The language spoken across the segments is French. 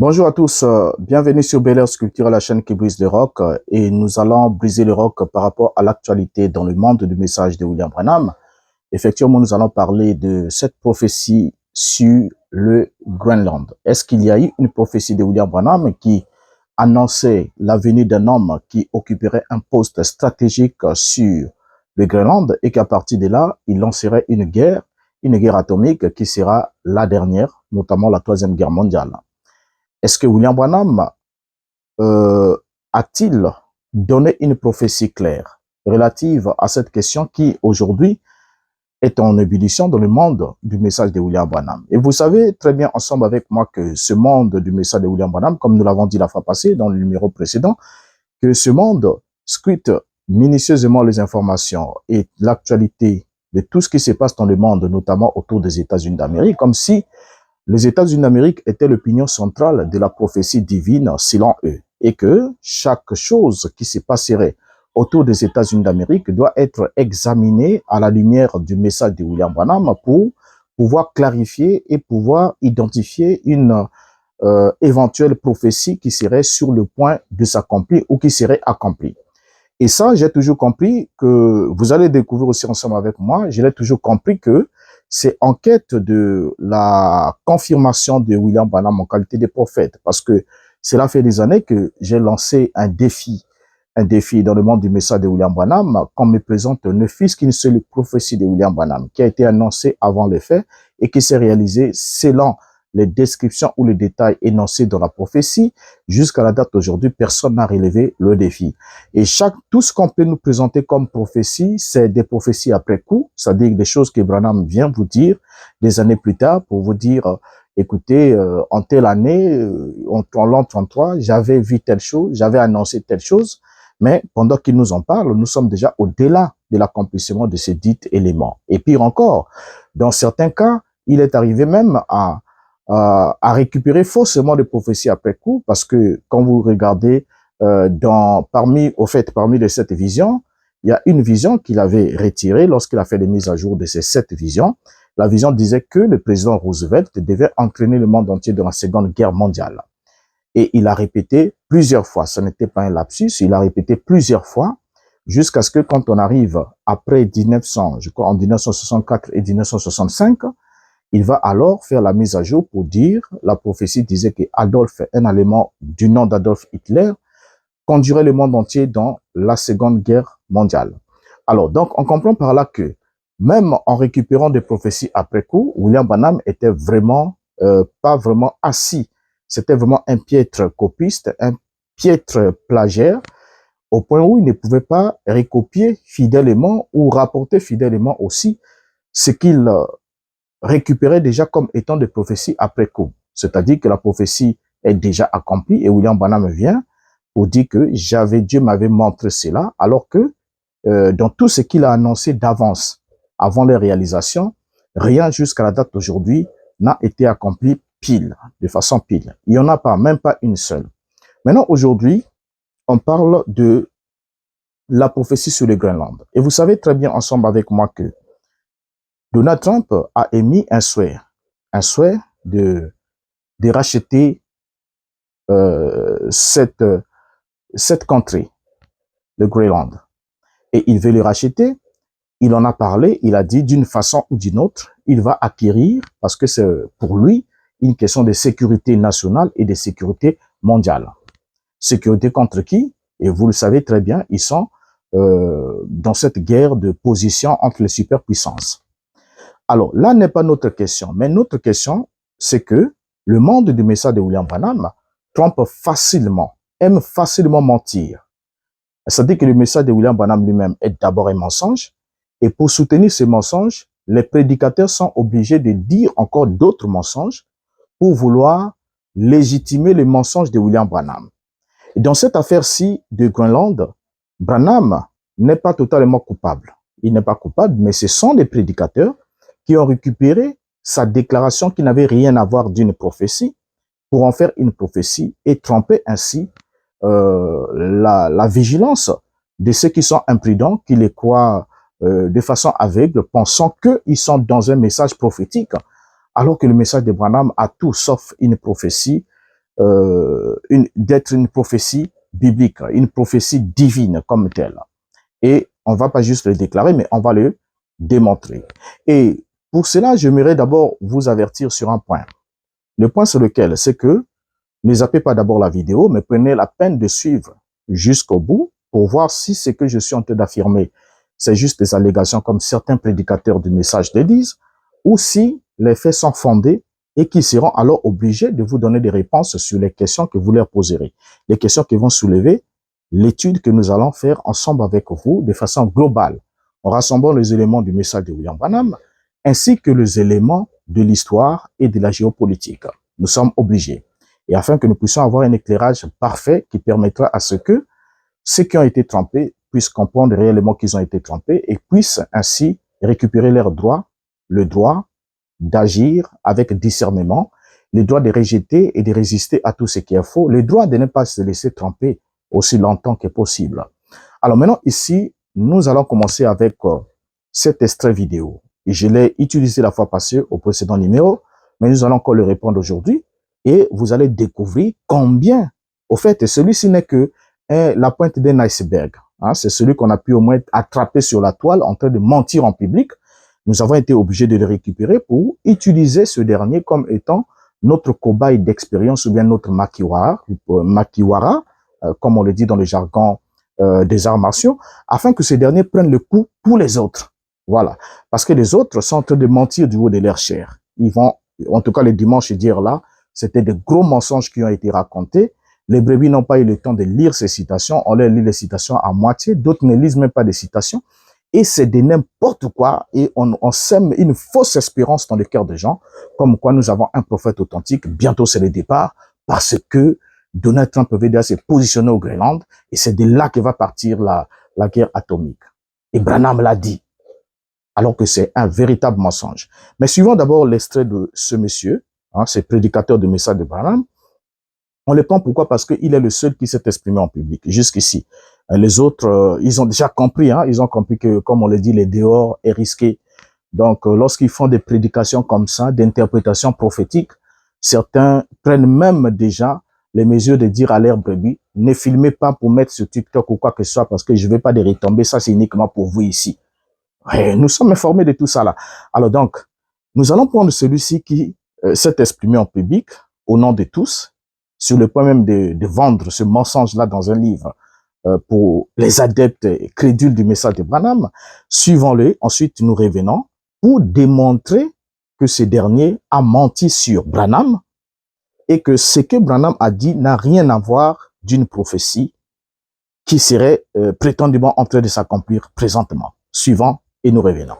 Bonjour à tous, bienvenue sur Bel Air Sculpture, la chaîne qui brise le roc, et nous allons briser le roc par rapport à l'actualité dans le monde du message de William Branham. Effectivement, nous allons parler de cette prophétie sur le Groenland. Est-ce qu'il y a eu une prophétie de William Branham qui annonçait la venue d'un homme qui occuperait un poste stratégique sur le Groenland et qu'à partir de là, il lancerait une guerre atomique qui sera la dernière, notamment la Troisième Guerre mondiale? Est-ce que William Branham a-t-il donné une prophétie claire relative à cette question qui, aujourd'hui, est en ébullition dans le monde du message de William Branham? Et vous savez très bien ensemble avec moi que ce monde du message de William Branham, comme nous l'avons dit la fois passée dans le numéro précédent, que ce monde scrute minutieusement les informations et l'actualité de tout ce qui se passe dans le monde, notamment autour des États-Unis d'Amérique, comme si les États-Unis d'Amérique étaient l'opinion centrale de la prophétie divine selon eux, et que chaque chose qui se passerait autour des États-Unis d'Amérique doit être examinée à la lumière du message de William Branham pour pouvoir clarifier et pouvoir identifier une éventuelle prophétie qui serait sur le point de s'accomplir ou qui serait accomplie. Et ça, j'ai toujours compris que, vous allez découvrir aussi ensemble avec moi, j'ai toujours compris que c'est en quête de la confirmation de William Branham en qualité de prophète, parce que cela fait des années que j'ai lancé un défi dans le monde du message de William Branham, qu'on me présente ne fût-ce qu'une seule prophétie de William Branham, qui a été annoncée avant les faits et qui s'est réalisée selon les descriptions ou les détails énoncés dans la prophétie. Jusqu'à la date d'aujourd'hui, personne n'a relevé le défi. Et tout ce qu'on peut nous présenter comme prophétie, c'est des prophéties après coup, c'est-à-dire des choses que Branham vient vous dire des années plus tard pour vous dire, écoutez, en telle année, en l'an 33, j'avais vu telle chose, j'avais annoncé telle chose, mais pendant qu'il nous en parle, nous sommes déjà au-delà de l'accomplissement de ces dits éléments. Et pire encore, dans certains cas, il est arrivé même à récupérer faussement des prophéties après coup, parce que quand vous regardez parmi les 7 visions, il y a une vision qu'il avait retirée lorsqu'il a fait les mises à jour de ces 7 visions. La vision disait que le président Roosevelt devait entraîner le monde entier dans la Seconde Guerre mondiale. Et il a répété plusieurs fois, ce n'était pas un lapsus, il a répété plusieurs fois, jusqu'à ce que quand on arrive après 1900, je crois en 1964 et 1965, il va alors faire la mise à jour pour dire, la prophétie disait que Adolf, un Allemand du nom d'Adolf Hitler, conduirait le monde entier dans la Seconde Guerre mondiale. Alors, donc, on comprend par là que, même en récupérant des prophéties après coup, William Branham était vraiment, pas vraiment assis. C'était vraiment un piètre copiste, un piètre plagiaire, au point où il ne pouvait pas recopier fidèlement ou rapporter fidèlement aussi ce qu'il récupérer déjà comme étant des prophéties après coup. C'est-à-dire que la prophétie est déjà accomplie et William Branham vient pour dire que Dieu m'avait montré cela, alors que dans tout ce qu'il a annoncé d'avance, avant les réalisations, rien jusqu'à la date d'aujourd'hui n'a été accompli pile, de façon pile. Il n'y en a pas, même pas une seule. Maintenant, aujourd'hui, on parle de la prophétie sur le Groenland. Et vous savez très bien ensemble avec moi que Donald Trump a émis un souhait de racheter cette contrée, le Groenland. Et il veut le racheter, il en a parlé, il a dit d'une façon ou d'une autre, il va acquérir, parce que c'est pour lui une question de sécurité nationale et de sécurité mondiale. Sécurité contre qui? Et vous le savez très bien, ils sont dans cette guerre de position entre les superpuissances. Alors, là n'est pas notre question, mais notre question, c'est que le monde du message de William Branham trompe facilement, aime facilement mentir. C'est-à-dire que le message de William Branham lui-même est d'abord un mensonge, et pour soutenir ce mensonge, les prédicateurs sont obligés de dire encore d'autres mensonges pour vouloir légitimer les mensonges de William Branham. Et dans cette affaire-ci de Groenland, Branham n'est pas totalement coupable. Il n'est pas coupable, mais ce sont les prédicateurs qui ont récupéré sa déclaration qui n'avait rien à voir d'une prophétie pour en faire une prophétie et tromper ainsi la vigilance de ceux qui sont imprudents, qui les croient de façon aveugle, pensant qu'ils sont dans un message prophétique, alors que le message de Branham a tout sauf une prophétie d'être une prophétie biblique, une prophétie divine comme telle. Et on va pas juste le déclarer, mais on va le démontrer. Et pour cela, j'aimerais d'abord vous avertir sur un point. Le point sur lequel, c'est que ne zappez pas d'abord la vidéo, mais prenez la peine de suivre jusqu'au bout pour voir si ce que je suis en train d'affirmer, c'est juste des allégations comme certains prédicateurs du message le disent, ou si les faits sont fondés et qui seront alors obligés de vous donner des réponses sur les questions que vous leur poserez. Les questions qui vont soulever l'étude que nous allons faire ensemble avec vous de façon globale, en rassemblant les éléments du message de William Branham, ainsi que les éléments de l'histoire et de la géopolitique. Nous sommes obligés. Et afin que nous puissions avoir un éclairage parfait qui permettra à ce que ceux qui ont été trompés puissent comprendre réellement qu'ils ont été trompés et puissent ainsi récupérer leur droit, le droit d'agir avec discernement, le droit de rejeter et de résister à tout ce qui est faux, le droit de ne pas se laisser tromper aussi longtemps que possible. Alors maintenant, ici, nous allons commencer avec cet extrait vidéo. Et je l'ai utilisé la fois passée au précédent numéro, mais nous allons encore le répondre aujourd'hui. Et vous allez découvrir combien, au fait, celui-ci n'est que la pointe d'un iceberg. Hein, c'est celui qu'on a pu au moins attraper sur la toile en train de mentir en public. Nous avons été obligés de le récupérer pour utiliser ce dernier comme étant notre cobaye d'expérience ou bien notre makiwara, comme on le dit dans le jargon des arts martiaux, afin que ce dernier prenne le coup pour les autres. Voilà. Parce que les autres sont en train de mentir du haut de leur chair. Ils vont, en tout cas les dimanches, dire là, c'était de gros mensonges qui ont été racontés. Les brebis n'ont pas eu le temps de lire ces citations. On leur lit les citations à moitié. D'autres ne lisent même pas des citations. Et c'est de n'importe quoi. Et on sème une fausse espérance dans le cœur des gens. Comme quoi nous avons un prophète authentique. Bientôt c'est le départ. Parce que Donald Trump veut déjà se positionner au Groenland. Et c'est de là que va partir la guerre atomique. Et Branham l'a dit. Alors que c'est un véritable mensonge. Mais suivons d'abord l'extrait de ce monsieur. Hein, ce prédicateur de message de Branham. On le prend pourquoi? Parce qu'il est le seul qui s'est exprimé en public, jusqu'ici. Les autres, ils ont déjà compris, hein, ils ont compris que, comme on le dit, les dehors est risqué. Donc, lorsqu'ils font des prédications comme ça, d'interprétations prophétiques, certains prennent même déjà les mesures de dire à leur brebis, ne filmez pas pour mettre sur TikTok ou quoi que ce soit, parce que je ne vais pas les retomber, ça c'est uniquement pour vous ici. Et nous sommes informés de tout ça là. Alors donc, nous allons prendre celui-ci qui s'est exprimé en public, au nom de tous, sur le point même de vendre ce mensonge-là dans un livre pour les adeptes crédules du message de Branham. Suivons-le, ensuite nous revenons pour démontrer que ce dernier a menti sur Branham et que ce que Branham a dit n'a rien à voir d'une prophétie qui serait prétendument en train de s'accomplir présentement. Suivant et nous revenons.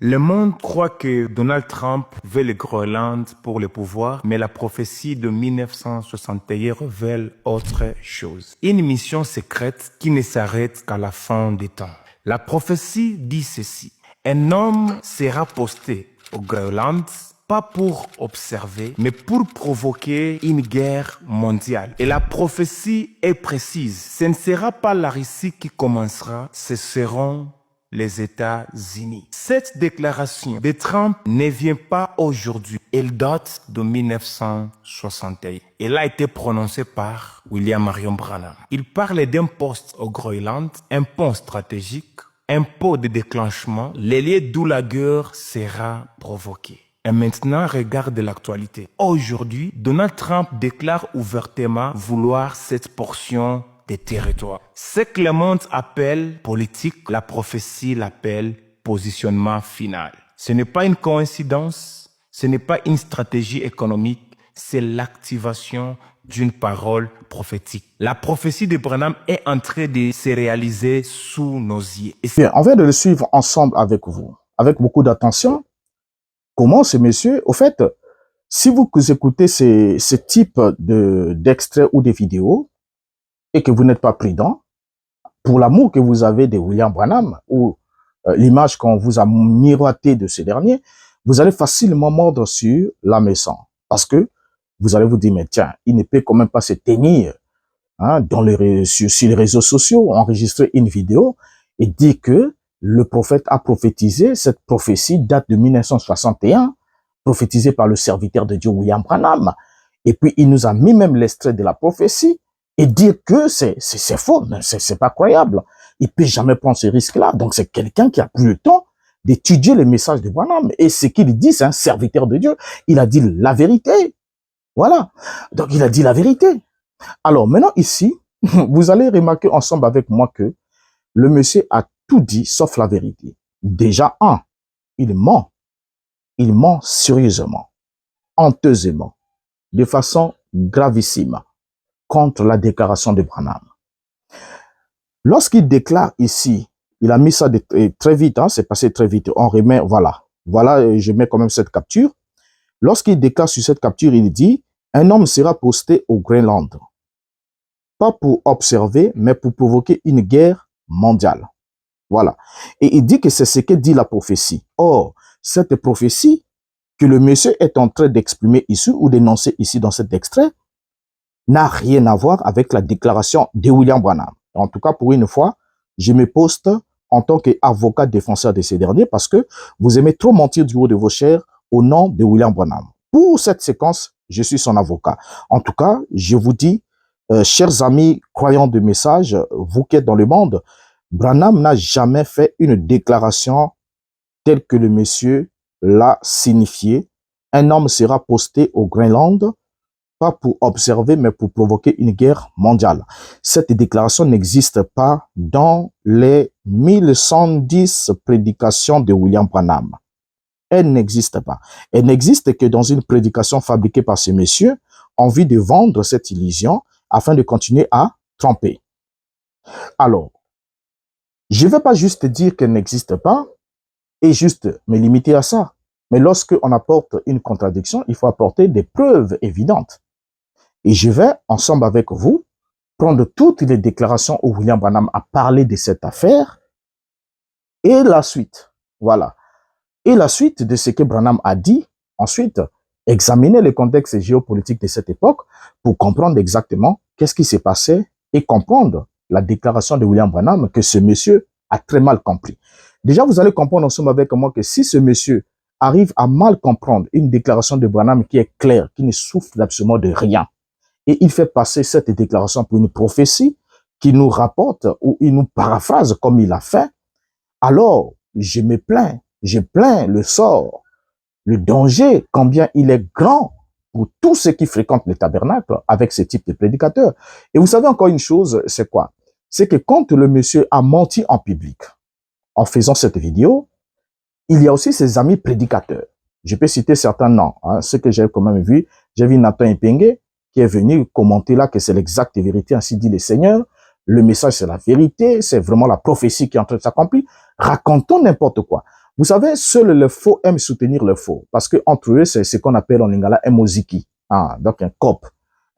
Le monde croit que Donald Trump veut le Groenland pour le pouvoir, mais la prophétie de 1961 révèle autre chose. Une mission secrète qui ne s'arrête qu'à la fin des temps. La prophétie dit ceci. Un homme sera posté au Groenland, pas pour observer, mais pour provoquer une guerre mondiale. Et la prophétie est précise. Ce ne sera pas la Russie qui commencera, ce seront les États-Unis. Cette déclaration de Trump ne vient pas aujourd'hui. Elle date de 1961. Elle a été prononcée par William Marion Branham. Il parlait d'un poste au Groenland, un pont stratégique, un pot de déclenchement, les lieux d'où la guerre sera provoquée. Et maintenant, regarde l'actualité. Aujourd'hui, Donald Trump déclare ouvertement vouloir cette portion des territoires. Ce que le monde appelle politique, la prophétie l'appelle positionnement final. Ce n'est pas une coïncidence, ce n'est pas une stratégie économique, c'est l'activation d'une parole prophétique. La prophétie de Branham est en train de se réaliser sous nos yeux. Bien, on vient de le suivre ensemble avec vous, avec beaucoup d'attention. Comment ce monsieur, au fait, si vous écoutez ce type d'extraits ou de vidéos, et que vous n'êtes pas prudent, pour l'amour que vous avez de William Branham, ou l'image qu'on vous a miroitée de ce dernier, vous allez facilement mordre sur la maison. Parce que vous allez vous dire, mais tiens, il ne peut quand même pas se tenir hein, sur les réseaux sociaux, enregistrer une vidéo et dire que le prophète a prophétisé. Cette prophétie date de 1961, prophétisée par le serviteur de Dieu William Branham. Et puis, il nous a mis même l'extrait de la prophétie et dire que c'est faux, c'est pas croyable. Il peut jamais prendre ce risque-là. Donc, c'est quelqu'un qui a pris le temps d'étudier le message de Branham. Et ce qu'il dit, c'est un serviteur de Dieu. Il a dit la vérité. Voilà. Donc, il a dit la vérité. Alors, maintenant, ici, vous allez remarquer ensemble avec moi que le monsieur a tout dit sauf la vérité. Déjà, il ment. Il ment sérieusement, honteusement, de façon gravissime contre la déclaration de Branham. Lorsqu'il déclare ici, il a mis ça très vite, c'est passé très vite, on remet, voilà, je mets quand même cette capture. Lorsqu'il déclare sur cette capture, il dit, un homme sera posté au Groenland, pas pour observer, mais pour provoquer une guerre mondiale. Voilà. Et il dit que c'est ce que dit la prophétie. Or, cette prophétie que le monsieur est en train d'exprimer ici ou d'énoncer ici dans cet extrait n'a rien à voir avec la déclaration de William Branham. En tout cas, pour une fois, je me poste en tant qu'avocat défenseur de ces derniers parce que vous aimez trop mentir du haut de vos chairs au nom de William Branham. Pour cette séquence, je suis son avocat. En tout cas, je vous dis, chers amis croyants de message, vous qui êtes dans le monde, Branham n'a jamais fait une déclaration telle que le monsieur l'a signifié. Un homme sera posté au Groenland, pas pour observer, mais pour provoquer une guerre mondiale. Cette déclaration n'existe pas dans les 1110 prédications de William Branham. Elle n'existe pas. Elle n'existe que dans une prédication fabriquée par ce monsieur en vue de vendre cette illusion afin de continuer à tromper. Alors, je ne vais pas juste dire qu'elle n'existe pas et juste me limiter à ça. Mais lorsque on apporte une contradiction, il faut apporter des preuves évidentes. Et je vais, ensemble avec vous, prendre toutes les déclarations où William Branham a parlé de cette affaire et la suite. Voilà. Et la suite de ce que Branham a dit, ensuite, examiner le contexte géopolitique de cette époque pour comprendre exactement qu'est-ce qui s'est passé et comprendre la déclaration de William Branham que ce monsieur a très mal compris. Déjà, vous allez comprendre ensemble avec moi que si ce monsieur arrive à mal comprendre une déclaration de Branham qui est claire, qui ne souffre absolument de rien, et il fait passer cette déclaration pour une prophétie qui nous rapporte ou il nous paraphrase comme il a fait, alors je me plains, je plains le sort, le danger, combien il est grand pour tous ceux qui fréquentent le tabernacle avec ce type de prédicateur. Et vous savez encore une chose, c'est quoi? C'est que quand le monsieur a menti en public, en faisant cette vidéo, il y a aussi ses amis prédicateurs. Je peux citer certains noms, ce que j'ai quand même vu. J'ai vu Nathan Ipenge qui est venu commenter là que c'est l'exacte vérité, ainsi dit le Seigneur. Le message, c'est la vérité, c'est vraiment la prophétie qui est en train de s'accomplir. Racontons n'importe quoi. Vous savez, seul le faux aime soutenir le faux, parce que entre eux, c'est ce qu'on appelle en lingala un moziki, donc un cop,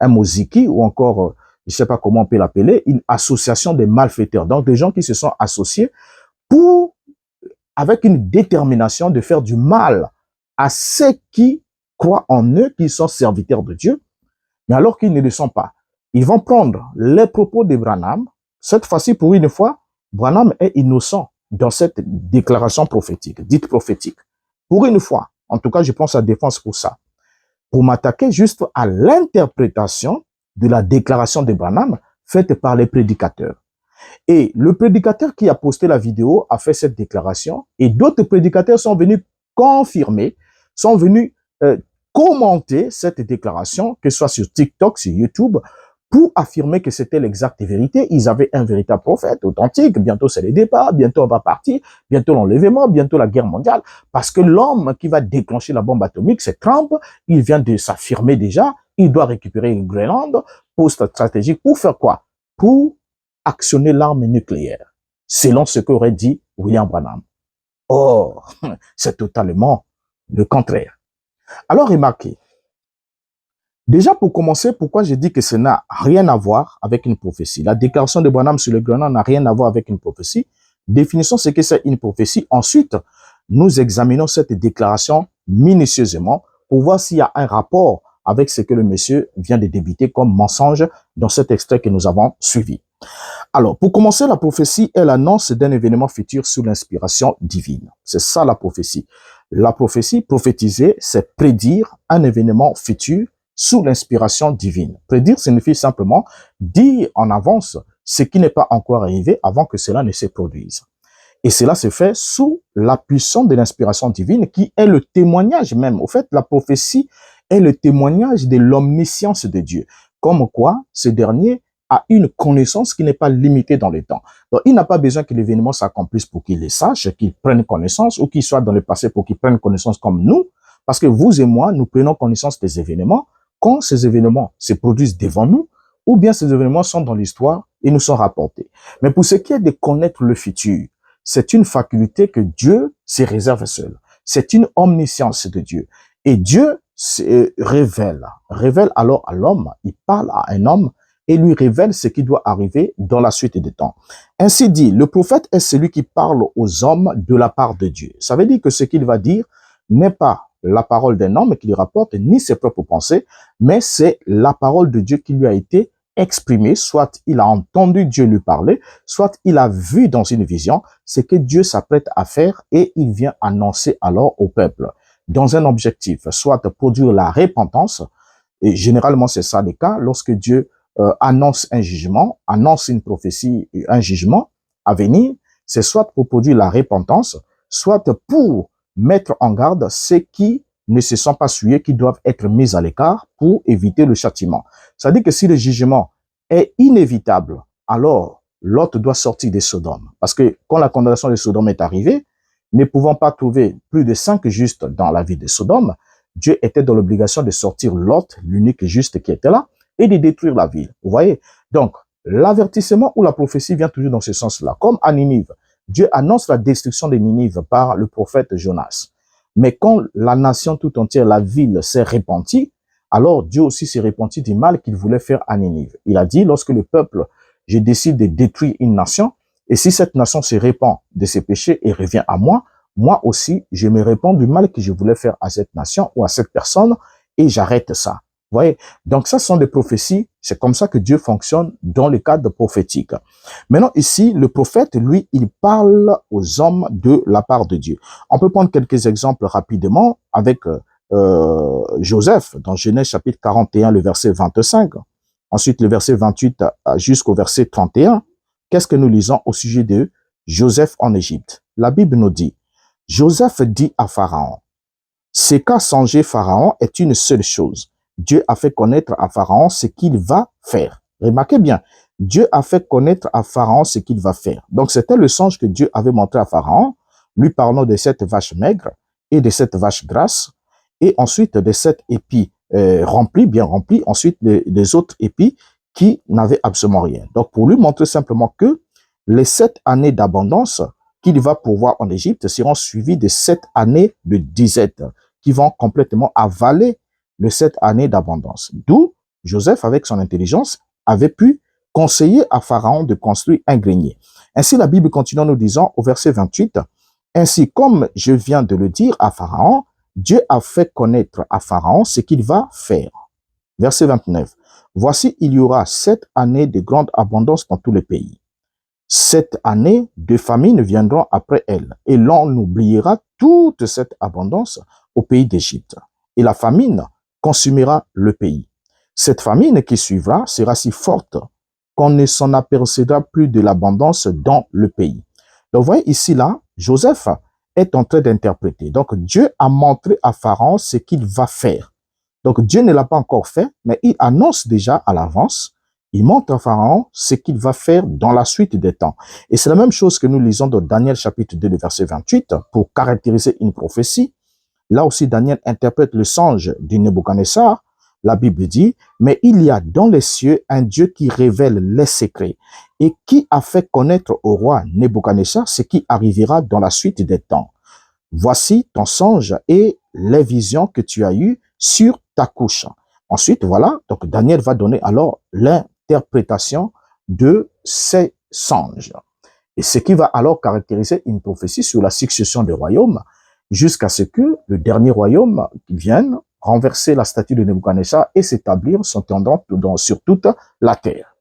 un moziki ou encore, je sais pas comment on peut l'appeler, une association de malfaiteurs, donc des gens qui se sont associés pour, avec une détermination de faire du mal à ceux qui croient en eux, qui sont serviteurs de Dieu, mais alors qu'ils ne le sont pas. Ils vont prendre les propos de Branham. Cette fois-ci, pour une fois, Branham est innocent dans cette déclaration prophétique, dite prophétique. Pour une fois, en tout cas, je prends sa défense pour ça. Pour m'attaquer juste à l'interprétation de la déclaration de Branham faite par les prédicateurs. Et le prédicateur qui a posté la vidéo a fait cette déclaration et d'autres prédicateurs sont venus confirmer, sont venus commenter cette déclaration, que ce soit sur TikTok, sur YouTube, pour affirmer que c'était l'exacte vérité. Ils avaient un véritable prophète authentique. Bientôt, c'est le départ. Bientôt, on va partir. Bientôt, l'enlèvement. Bientôt, la guerre mondiale. Parce que l'homme qui va déclencher la bombe atomique, c'est Trump. Il vient de s'affirmer déjà. Il doit récupérer le Groenland. Poste stratégique. Pour faire quoi? Pour actionner l'arme nucléaire. Selon ce qu'aurait dit William Branham. Or, c'est totalement le contraire. Alors, remarquez. Déjà, pour commencer, pourquoi j'ai dit que ça n'a rien à voir avec une prophétie? La déclaration de Branham sur le Groenland n'a rien à voir avec une prophétie. Définissons ce que c'est une prophétie. Ensuite, nous examinons cette déclaration minutieusement pour voir s'il y a un rapport avec ce que le monsieur vient de débiter comme mensonge dans cet extrait que nous avons suivi. Alors, pour commencer, la prophétie est l'annonce d'un événement futur sous l'inspiration divine. C'est ça la prophétie. La prophétie, prophétiser, c'est prédire un événement futur sous l'inspiration divine. Prédire signifie simplement dire en avance ce qui n'est pas encore arrivé avant que cela ne se produise. Et cela se fait sous la puissance de l'inspiration divine qui est le témoignage même. Au fait, la prophétie est le témoignage de l'omniscience de Dieu. Comme quoi, ce dernier a une connaissance qui n'est pas limitée dans le temps. Donc, il n'a pas besoin que l'événement s'accomplisse pour qu'il les sache, qu'il prenne connaissance, ou qu'il soit dans le passé pour qu'il prenne connaissance comme nous. Parce que vous et moi, nous prenons connaissance des événements quand ces événements se produisent devant nous, ou bien ces événements sont dans l'histoire et nous sont rapportés. Mais pour ce qui est de connaître le futur, c'est une faculté que Dieu se réserve seul. C'est une omniscience de Dieu. Et Dieu se révèle alors à l'homme, il parle à un homme et lui révèle ce qui doit arriver dans la suite des temps. Ainsi dit, le prophète est celui qui parle aux hommes de la part de Dieu. Ça veut dire que ce qu'il va dire n'est pas la parole d'un homme qui lui rapporte ni ses propres pensées, mais c'est la parole de Dieu qui lui a été exprimée, soit il a entendu Dieu lui parler, soit il a vu dans une vision ce que Dieu s'apprête à faire et il vient annoncer alors au peuple dans un objectif, soit produire la repentance, et généralement c'est ça le cas, lorsque Dieu annonce un jugement, annonce une prophétie, un jugement à venir, c'est soit pour produire la repentance, soit pour mettre en garde ceux qui ne se sont pas souillés, qui doivent être mis à l'écart pour éviter le châtiment. C'est-à-dire que si le jugement est inévitable, alors Lot doit sortir des Sodomes. Parce que quand la condamnation de Sodome est arrivée, ne pouvant pas trouver plus de 5 justes dans la ville de Sodome, Dieu était dans l'obligation de sortir Lot, l'unique juste qui était là, et de détruire la ville. Vous voyez? Donc, l'avertissement ou la prophétie vient toujours dans ce sens-là. Comme à Ninive, Dieu annonce la destruction de Ninive par le prophète Jonas. Mais quand la nation tout entière, la ville s'est repentie, alors Dieu aussi s'est repenti du mal qu'il voulait faire à Ninive. Il a dit, lorsque le peuple, je décide de détruire une nation, et si cette nation se répand de ses péchés et revient à moi, moi aussi, je me répands du mal que je voulais faire à cette nation ou à cette personne, et j'arrête ça. Vous voyez? Donc ça sont des prophéties, c'est comme ça que Dieu fonctionne dans le cadre prophétique. Maintenant ici, le prophète, lui, il parle aux hommes de la part de Dieu. On peut prendre quelques exemples rapidement avec Joseph, dans Genèse chapitre 41, le verset 25, ensuite le verset 28 jusqu'au verset 31. Qu'est-ce que nous lisons au sujet de Joseph en Égypte? La Bible nous dit, Joseph dit à Pharaon, ce qu'a songé Pharaon est une seule chose. Dieu a fait connaître à Pharaon ce qu'il va faire. Remarquez bien, Dieu a fait connaître à Pharaon ce qu'il va faire. Donc, c'était le songe que Dieu avait montré à Pharaon, lui parlant de cette vache maigre et de cette vache grasse, et ensuite de cet épi rempli, bien rempli, ensuite des autres épis qui n'avaient absolument rien. Donc, pour lui montrer simplement que les 7 années d'abondance qu'il va pourvoir en Égypte seront suivies de 7 années de disette qui vont complètement avaler les 7 années d'abondance. D'où Joseph, avec son intelligence, avait pu conseiller à Pharaon de construire un grenier. Ainsi, la Bible continue en nous disant au verset 28, « Ainsi, comme je viens de le dire à Pharaon, Dieu a fait connaître à Pharaon ce qu'il va faire. » Verset 29, « Voici, il y aura 7 années de grande abondance dans tout le pays. 7 années de famine viendront après elle, et l'on oubliera toute cette abondance au pays d'Égypte. Et la famine consumera le pays. Cette famine qui suivra sera si forte qu'on ne s'en apercevra plus de l'abondance dans le pays. » Donc, vous voyez ici, là, Joseph est en train d'interpréter. Donc, Dieu a montré à Pharaon ce qu'il va faire. Donc, Dieu ne l'a pas encore fait, mais il annonce déjà à l'avance, il montre à Pharaon ce qu'il va faire dans la suite des temps. Et c'est la même chose que nous lisons dans Daniel chapitre 2, le verset 28, pour caractériser une prophétie. Là aussi, Daniel interprète le songe de Nebuchadnezzar. La Bible dit, « Mais il y a dans les cieux un Dieu qui révèle les secrets et qui a fait connaître au roi Nebuchadnezzar ce qui arrivera dans la suite des temps. Voici ton songe et les visions que tu as eues sur ta couche. » Ensuite, voilà, donc Daniel va donner alors l'interprétation de ces songes. Et ce qui va alors caractériser une prophétie sur la succession des royaumes, jusqu'à ce que le dernier royaume vienne renverser la statue de Nebuchadnezzar et s'établir son tendance sur toute la terre.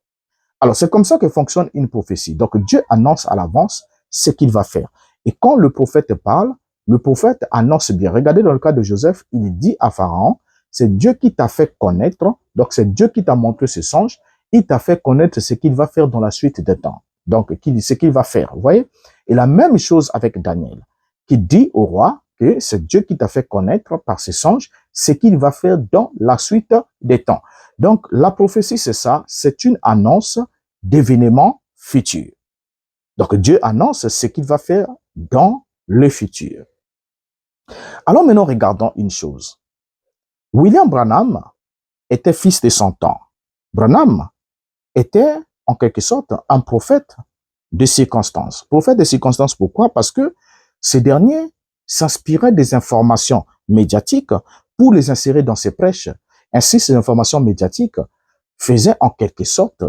Alors, c'est comme ça que fonctionne une prophétie. Donc, Dieu annonce à l'avance ce qu'il va faire. Et quand le prophète parle, le prophète annonce bien. Regardez dans le cas de Joseph, il dit à Pharaon c'est Dieu qui t'a fait connaître, donc c'est Dieu qui t'a montré ce songe, il t'a fait connaître ce qu'il va faire dans la suite des temps. Donc, ce qu'il va faire, vous voyez? Et la même chose avec Daniel, qui dit au roi que c'est Dieu qui t'a fait connaître par ce songe ce qu'il va faire dans la suite des temps. Donc, la prophétie, c'est ça, c'est une annonce d'événements futurs. Donc, Dieu annonce ce qu'il va faire dans le futur. Alors maintenant, regardons une chose. William Branham était fils de son temps. Branham était en quelque sorte un prophète de circonstances. Prophète de circonstances, pourquoi? Parce que ces derniers s'inspiraient des informations médiatiques pour les insérer dans ses prêches. Ainsi, ces informations médiatiques faisaient en quelque sorte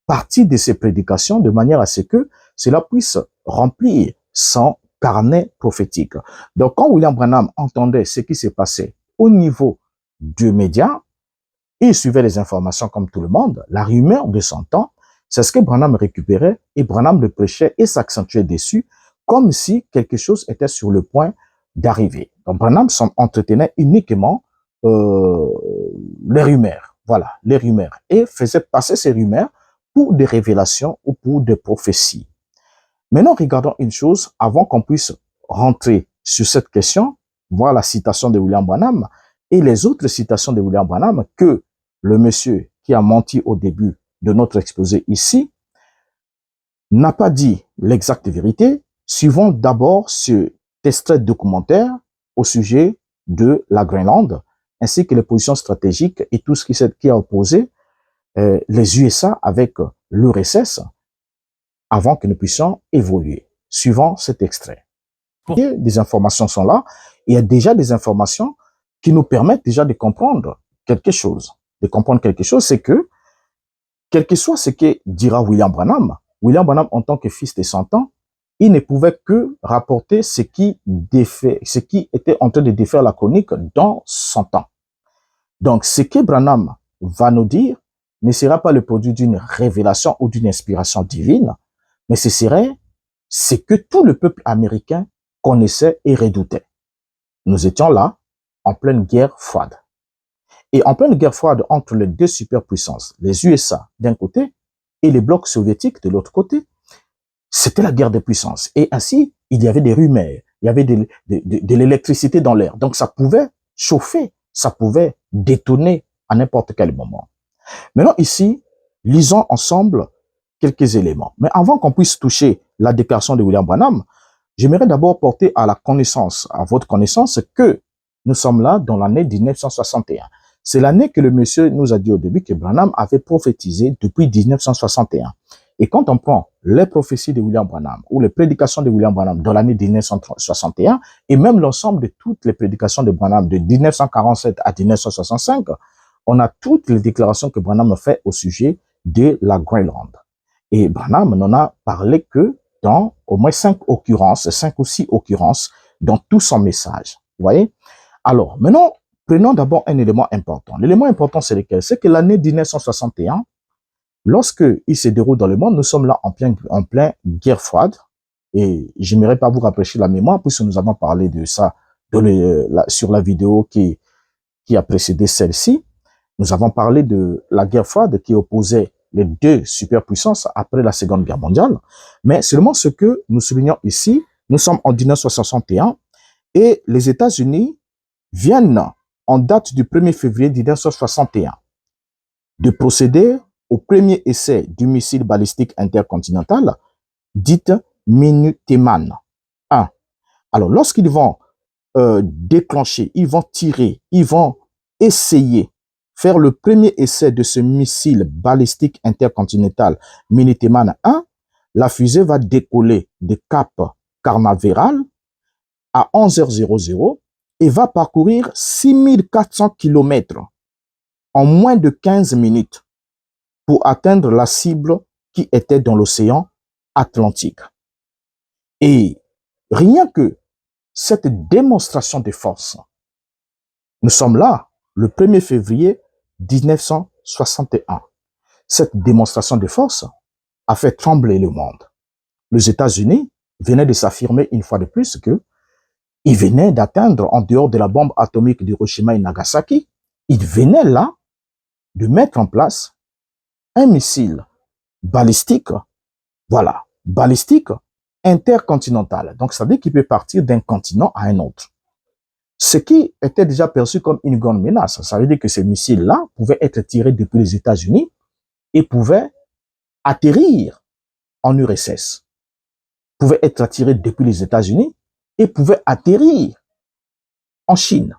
partie de ses prédications de manière à ce que cela puisse remplir son carnet prophétique. Donc, quand William Branham entendait ce qui s'est passé au niveau du média, il suivait les informations comme tout le monde. La rumeur de son temps, c'est ce que Branham récupérait et Branham le prêchait et s'accentuait dessus comme si quelque chose était sur le point d'arriver. Donc, Branham s'entretenait uniquement les rumeurs. Voilà, les rumeurs. Et faisait passer ces rumeurs pour des révélations ou pour des prophéties. Maintenant, regardons une chose avant qu'on puisse rentrer sur cette question, voir la citation de William Branham et les autres citations de William Branham que le monsieur qui a menti au début de notre exposé ici n'a pas dit l'exacte vérité. Suivons d'abord ce extrait documentaire au sujet de la Groenland, ainsi que les positions stratégiques et tout ce qui a opposé les USA avec l'URSS avant que nous puissions évoluer. Suivant cet extrait. Des informations sont là. Il y a déjà des informations qui nous permettent déjà de comprendre quelque chose. De comprendre quelque chose, c'est que, quel que soit ce que dira William Branham, en tant que fils de 100 ans, il ne pouvait que rapporter ce qui était en train de défaire la chronique dans son temps. Donc, ce que Branham va nous dire ne sera pas le produit d'une révélation ou d'une inspiration divine, mais ce serait ce que tout le peuple américain connaissait et redoutait. Nous étions là, en pleine guerre froide. Et en pleine guerre froide entre les deux superpuissances, les USA d'un côté et les blocs soviétiques de l'autre côté, c'était la guerre des puissances. Et ainsi, il y avait des rumeurs, il y avait de l'électricité dans l'air. Donc ça pouvait chauffer, ça pouvait détonner à n'importe quel moment. Maintenant ici, lisons ensemble quelques éléments. Mais avant qu'on puisse toucher la déclaration de William Branham, j'aimerais d'abord porter à la connaissance, à votre connaissance, que nous sommes là dans l'année 1961. C'est l'année que le monsieur nous a dit au début que Branham avait prophétisé depuis 1961. Et quand on prend les prophéties de William Branham ou les prédications de William Branham dans l'année 1961 et même l'ensemble de toutes les prédications de Branham de 1947 à 1965, on a toutes les déclarations que Branham fait au sujet de la Groenland. Et Branham n'en a parlé que dans au moins 5 ou 6 occurrences dans tout son message. Vous voyez? Alors, maintenant, prenons d'abord un élément important. L'élément important, c'est lequel? C'est que l'année 1961, lorsque il se déroule dans le monde, nous sommes là en plein guerre froide. Et j'aimerais pas vous rafraîchir la mémoire, puisque nous avons parlé de ça sur la vidéo qui a précédé celle-ci. Nous avons parlé de la guerre froide qui opposait les deux superpuissances après la Seconde Guerre mondiale. Mais seulement ce que nous soulignons ici, nous sommes en 1961 et les États-Unis viennent, en date du 1er février 1961, de procéder au premier essai du missile balistique intercontinental, dite Minuteman 1. Alors, lorsqu'ils vont déclencher, ils vont tirer, ils vont essayer faire le premier essai de ce missile balistique intercontinental Minuteman 1, la fusée va décoller de Cap Canaveral à 11h00 et va parcourir 6400 km en moins de 15 minutes pour atteindre la cible qui était dans l'océan Atlantique. Et rien que cette démonstration de force, nous sommes là le 1er février 1961. Cette démonstration de force a fait trembler le monde. Les États-Unis venaient de s'affirmer une fois de plus que ils venaient d'atteindre, en dehors de la bombe atomique d'Hiroshima et Nagasaki, il venait là de mettre en place un missile balistique, voilà, balistique intercontinental. Donc, ça veut dire qu'il peut partir d'un continent à un autre. Ce qui était déjà perçu comme une grande menace. Ça veut dire que ces missiles-là pouvaient être tirés depuis les États-Unis et pouvaient atterrir en URSS, pouvaient être tirés depuis les États-Unis et pouvaient atterrir en Chine.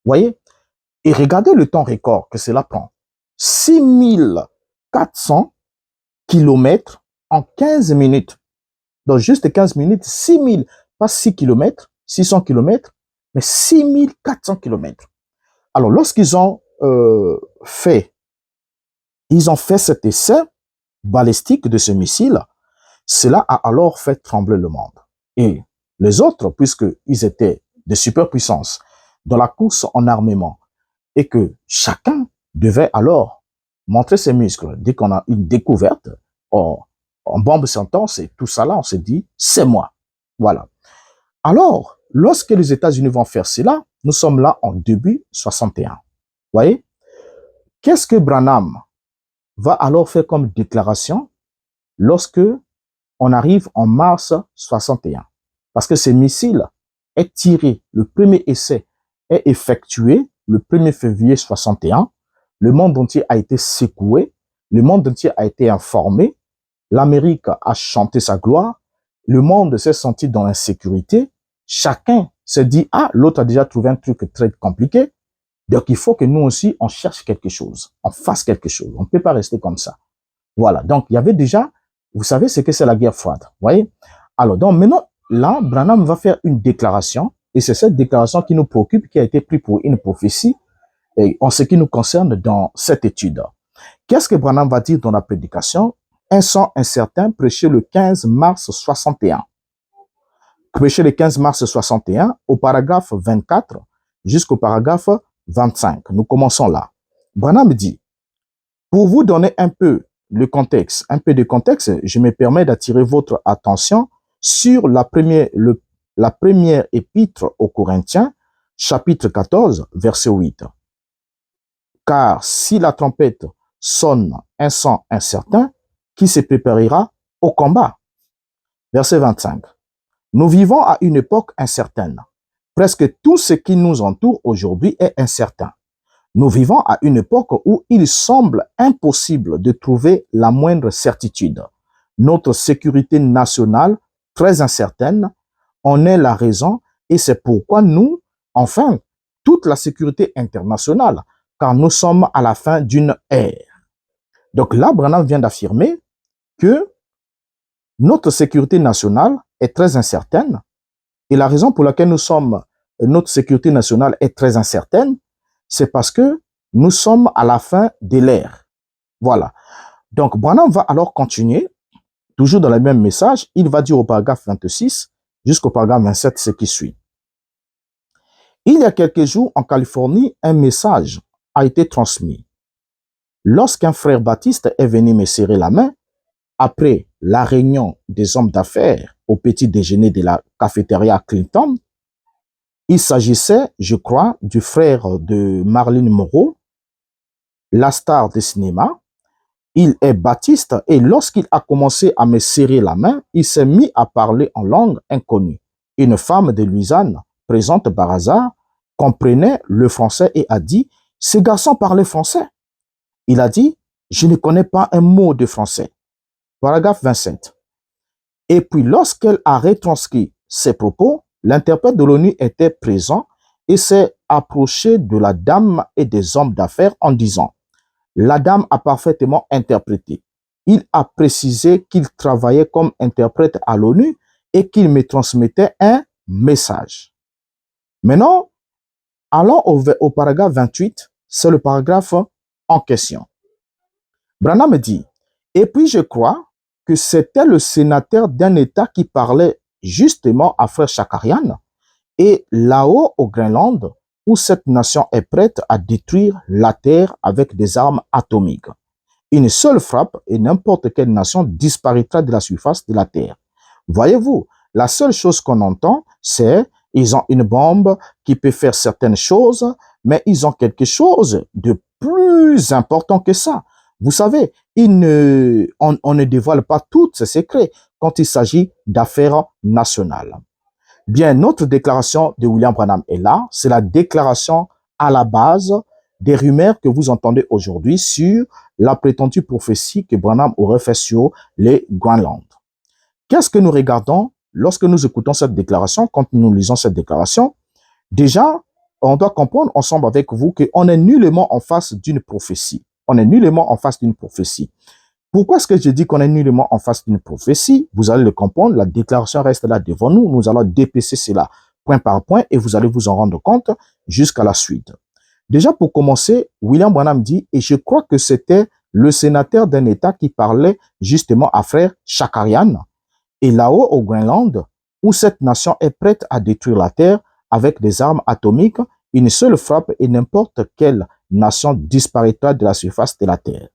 Voyez? Et regardez le temps record que cela prend. 6400 kilomètres en 15 minutes. Donc, juste 15 minutes, 6000, pas 6 kilomètres, 600 kilomètres, mais 6400 kilomètres. Alors, lorsqu'ils ont fait cet essai balistique de ce missile, cela a alors fait trembler le monde. Et les autres, puisqu'ils étaient des superpuissances dans la course en armement, et que chacun devait alors montrer ses muscles. Dès qu'on a une découverte, en bombe sentence et tout ça là, on se dit, c'est moi. Voilà. Alors, lorsque les États-Unis vont faire cela, nous sommes là en début 61. Voyez? Qu'est-ce que Branham va alors faire comme déclaration lorsque on arrive en mars 61? Parce que ce missile est tiré, le premier essai est effectué le 1er février 61. Le monde entier a été secoué, le monde entier a été informé, l'Amérique a chanté sa gloire, le monde s'est senti dans l'insécurité, chacun s'est dit, ah, l'autre a déjà trouvé un truc très compliqué, donc il faut que nous aussi, on cherche quelque chose, on fasse quelque chose, on ne peut pas rester comme ça. Voilà, donc il y avait déjà, vous savez ce que c'est la guerre froide, voyez? Alors, donc maintenant, là, Branham va faire une déclaration, et c'est cette déclaration qui nous préoccupe, qui a été prise pour une prophétie, et en ce qui nous concerne dans cette étude. Qu'est-ce que Branham va dire dans la prédication? Un sang incertain, prêché le 15 mars 61. Prêché le 15 mars 61, au paragraphe 24 jusqu'au paragraphe 25. Nous commençons là. Branham dit, pour vous donner un peu de contexte, je me permets d'attirer votre attention sur la première épître aux Corinthiens, chapitre 14, verset 8. Car si la trompette sonne un son incertain, qui se préparera au combat? Verset 25. Nous vivons à une époque incertaine. Presque tout ce qui nous entoure aujourd'hui est incertain. Nous vivons à une époque où il semble impossible de trouver la moindre certitude. Notre sécurité nationale, très incertaine, en est la raison et c'est pourquoi nous, enfin, toute la sécurité internationale, car nous sommes à la fin d'une ère. Donc là, Branham vient d'affirmer que notre sécurité nationale est très incertaine et la raison pour laquelle notre sécurité nationale est très incertaine, c'est parce que nous sommes à la fin de l'ère. Voilà. Donc Branham va alors continuer, toujours dans le même message, il va dire au paragraphe 26 jusqu'au paragraphe 27 ce qui suit. Il y a quelques jours, en Californie, un message a été transmis. Lorsqu'un frère baptiste est venu me serrer la main, après la réunion des hommes d'affaires au petit déjeuner de la cafétéria Clinton, il s'agissait, je crois, du frère de Marilyn Monroe, la star de cinéma. Il est baptiste et lorsqu'il a commencé à me serrer la main, il s'est mis à parler en langue inconnue. Une femme de Louisiane, présente par hasard, comprenait le français et a dit « Ce garçon parlait français ». Il a dit « Je ne connais pas un mot de français ». Paragraphe 27. Et puis lorsqu'elle a retranscrit ses propos, l'interprète de l'ONU était présent et s'est approché de la dame et des hommes d'affaires en disant « La dame a parfaitement interprété. Il a précisé qu'il travaillait comme interprète à l'ONU et qu'il me transmettait un message. » Maintenant, allons au paragraphe 28, c'est le paragraphe en question. Branham dit « Et puis je crois que c'était le sénateur d'un État qui parlait justement à frère Shakarian et là-haut au Groenland, où cette nation est prête à détruire la Terre avec des armes atomiques. Une seule frappe et n'importe quelle nation disparaîtra de la surface de la Terre. Voyez-vous, la seule chose qu'on entend, c'est ils ont une bombe qui peut faire certaines choses, mais ils ont quelque chose de plus important que ça. Vous savez, on ne dévoile pas tous ces secrets quand il s'agit d'affaires nationales. Bien, notre déclaration de William Branham est là. C'est la déclaration à la base des rumeurs que vous entendez aujourd'hui sur la prétendue prophétie que Branham aurait fait sur les Groenland. Qu'est-ce que nous regardons lorsque nous écoutons cette déclaration, quand nous lisons cette déclaration? Déjà, on doit comprendre ensemble avec vous qu'on est nullement en face d'une prophétie. On est nullement en face d'une prophétie. Pourquoi est-ce que je dis qu'on est nullement en face d'une prophétie? Vous allez le comprendre, la déclaration reste là devant nous. Nous allons dépecer cela point par point et vous allez vous en rendre compte jusqu'à la suite. Déjà, pour commencer, William Branham dit, et je crois que c'était le sénateur d'un État qui parlait justement à frère Shakarian, et là-haut au Groenland, où cette nation est prête à détruire la Terre avec des armes atomiques, une seule frappe et n'importe quelle nation disparaîtra de la surface de la Terre.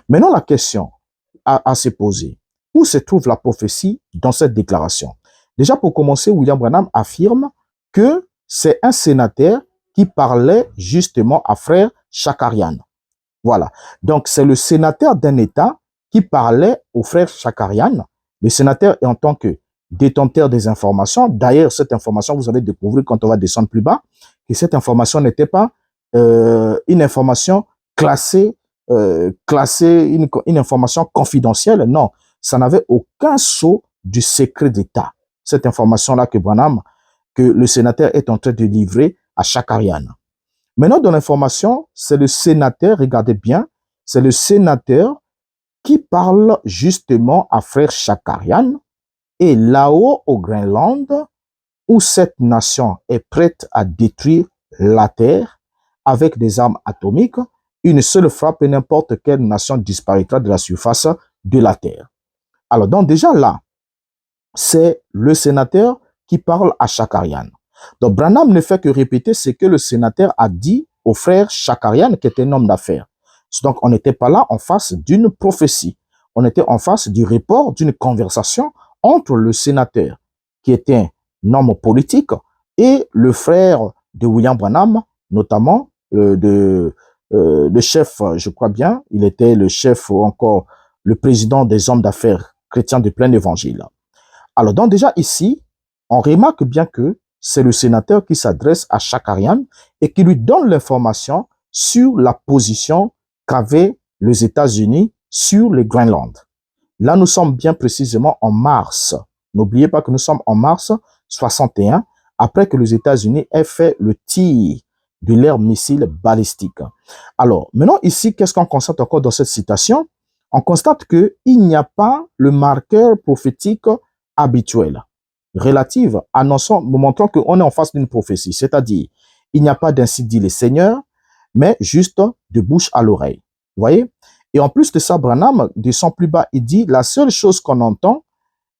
Maintenant, la question à se poser, où se trouve la prophétie dans cette déclaration? Déjà, pour commencer, William Branham affirme que c'est un sénateur qui parlait justement à frère Shakarian. Voilà. Donc, c'est le sénateur d'un État qui parlait au frère Shakarian. Le sénateur est en tant que détenteur des informations. D'ailleurs, cette information, vous allez découvrir quand on va descendre plus bas, que cette information n'était pas une information classée, une information confidentielle. Non, ça n'avait aucun sceau du secret d'État. Cette information-là que Branham, que le sénateur est en train de livrer à Shakarian. Maintenant, dans l'information, c'est le sénateur, regardez bien, c'est le sénateur qui parle justement à frère Shakarian. Et là-haut au Groenland, où cette nation est prête à détruire la Terre avec des armes atomiques, une seule frappe et n'importe quelle nation disparaîtra de la surface de la Terre. Alors, donc déjà là, c'est le sénateur qui parle à Shakarian. Donc, Branham ne fait que répéter ce que le sénateur a dit au frère Shakarian, qui était un homme d'affaires. Donc, on n'était pas là en face d'une prophétie. On était en face du report d'une conversation entre le sénateur, qui était un homme politique, et le frère de William Branham, notamment le chef, je crois bien, il était le chef ou encore le président des hommes d'affaires chrétiens de plein évangile. Alors, donc déjà ici, on remarque bien que c'est le sénateur qui s'adresse à Shakarian et qui lui donne l'information sur la position qu'avaient les États-Unis sur le Groenland. Là, nous sommes bien précisément en mars. N'oubliez pas que nous sommes en mars 61, après que les États-Unis aient fait le tir de leurs missiles balistiques. Alors, maintenant ici, qu'est-ce qu'on constate encore dans cette citation? On constate qu'il n'y a pas le marqueur prophétique habituel, relative, annonçant, montrant qu'on est en face d'une prophétie. C'est-à-dire, il n'y a pas d'ainsi dit le Seigneur, mais juste de bouche à l'oreille. Vous voyez? Et en plus de ça, Branham descend plus bas, il dit la seule chose qu'on entend,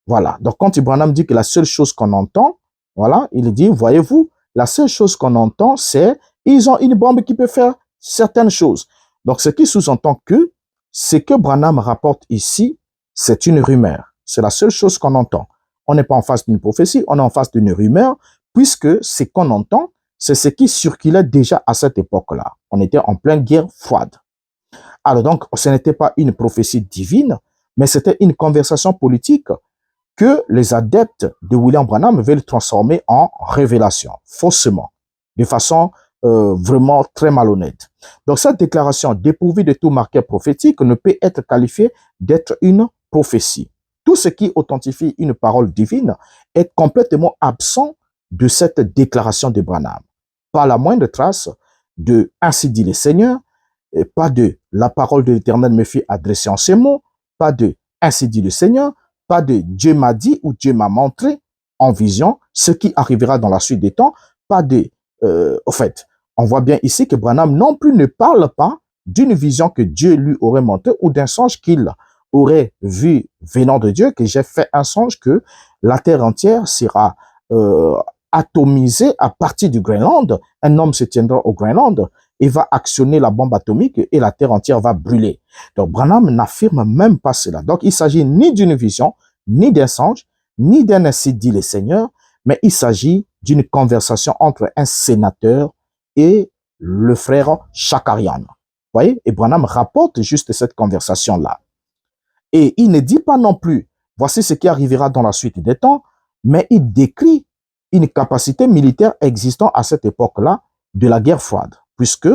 voilà. Donc quand Branham dit que la seule chose qu'on entend, voilà, il dit, voyez-vous, la seule chose qu'on entend, c'est ils ont une bombe qui peut faire certaines choses. Donc ce qui sous-entend que ce que Branham rapporte ici, c'est une rumeur. C'est la seule chose qu'on entend. On n'est pas en face d'une prophétie, on est en face d'une rumeur, puisque ce qu'on entend, c'est ce qui circulait déjà à cette époque-là. On était en pleine guerre froide. Alors donc, ce n'était pas une prophétie divine, mais c'était une conversation politique que les adeptes de William Branham veulent transformer en révélation, faussement, de façon vraiment très malhonnête. Donc cette déclaration dépourvue de tout marqueur prophétique ne peut être qualifiée d'être une prophétie. Tout ce qui authentifie une parole divine est complètement absent de cette déclaration de Branham. Pas la moindre trace de « Ainsi dit le Seigneur », pas de « La parole de l'Éternel me fait adresser en ces mots », pas de « Ainsi dit le Seigneur », pas de « Dieu m'a dit » ou « Dieu m'a montré en vision ce qui arrivera dans la suite des temps », pas de au fait, on voit bien ici que Branham non plus ne parle pas d'une vision que Dieu lui aurait montrée ou d'un songe qu'il aurait vu venant de Dieu, que j'ai fait un songe que la terre entière sera atomisée à partir du Groenland. Un homme se tiendra au Groenland et va actionner la bombe atomique et la terre entière va brûler. Donc Branham n'affirme même pas cela. Donc il s'agit ni d'une vision, ni d'un songe, ni d'un ainsi dit le Seigneur, mais il s'agit d'une conversation entre un sénateur et le frère Shakarian. Vous voyez? Et Branham rapporte juste cette conversation-là. Et il ne dit pas non plus, voici ce qui arrivera dans la suite des temps, mais il décrit une capacité militaire existant à cette époque-là de la guerre froide, puisque,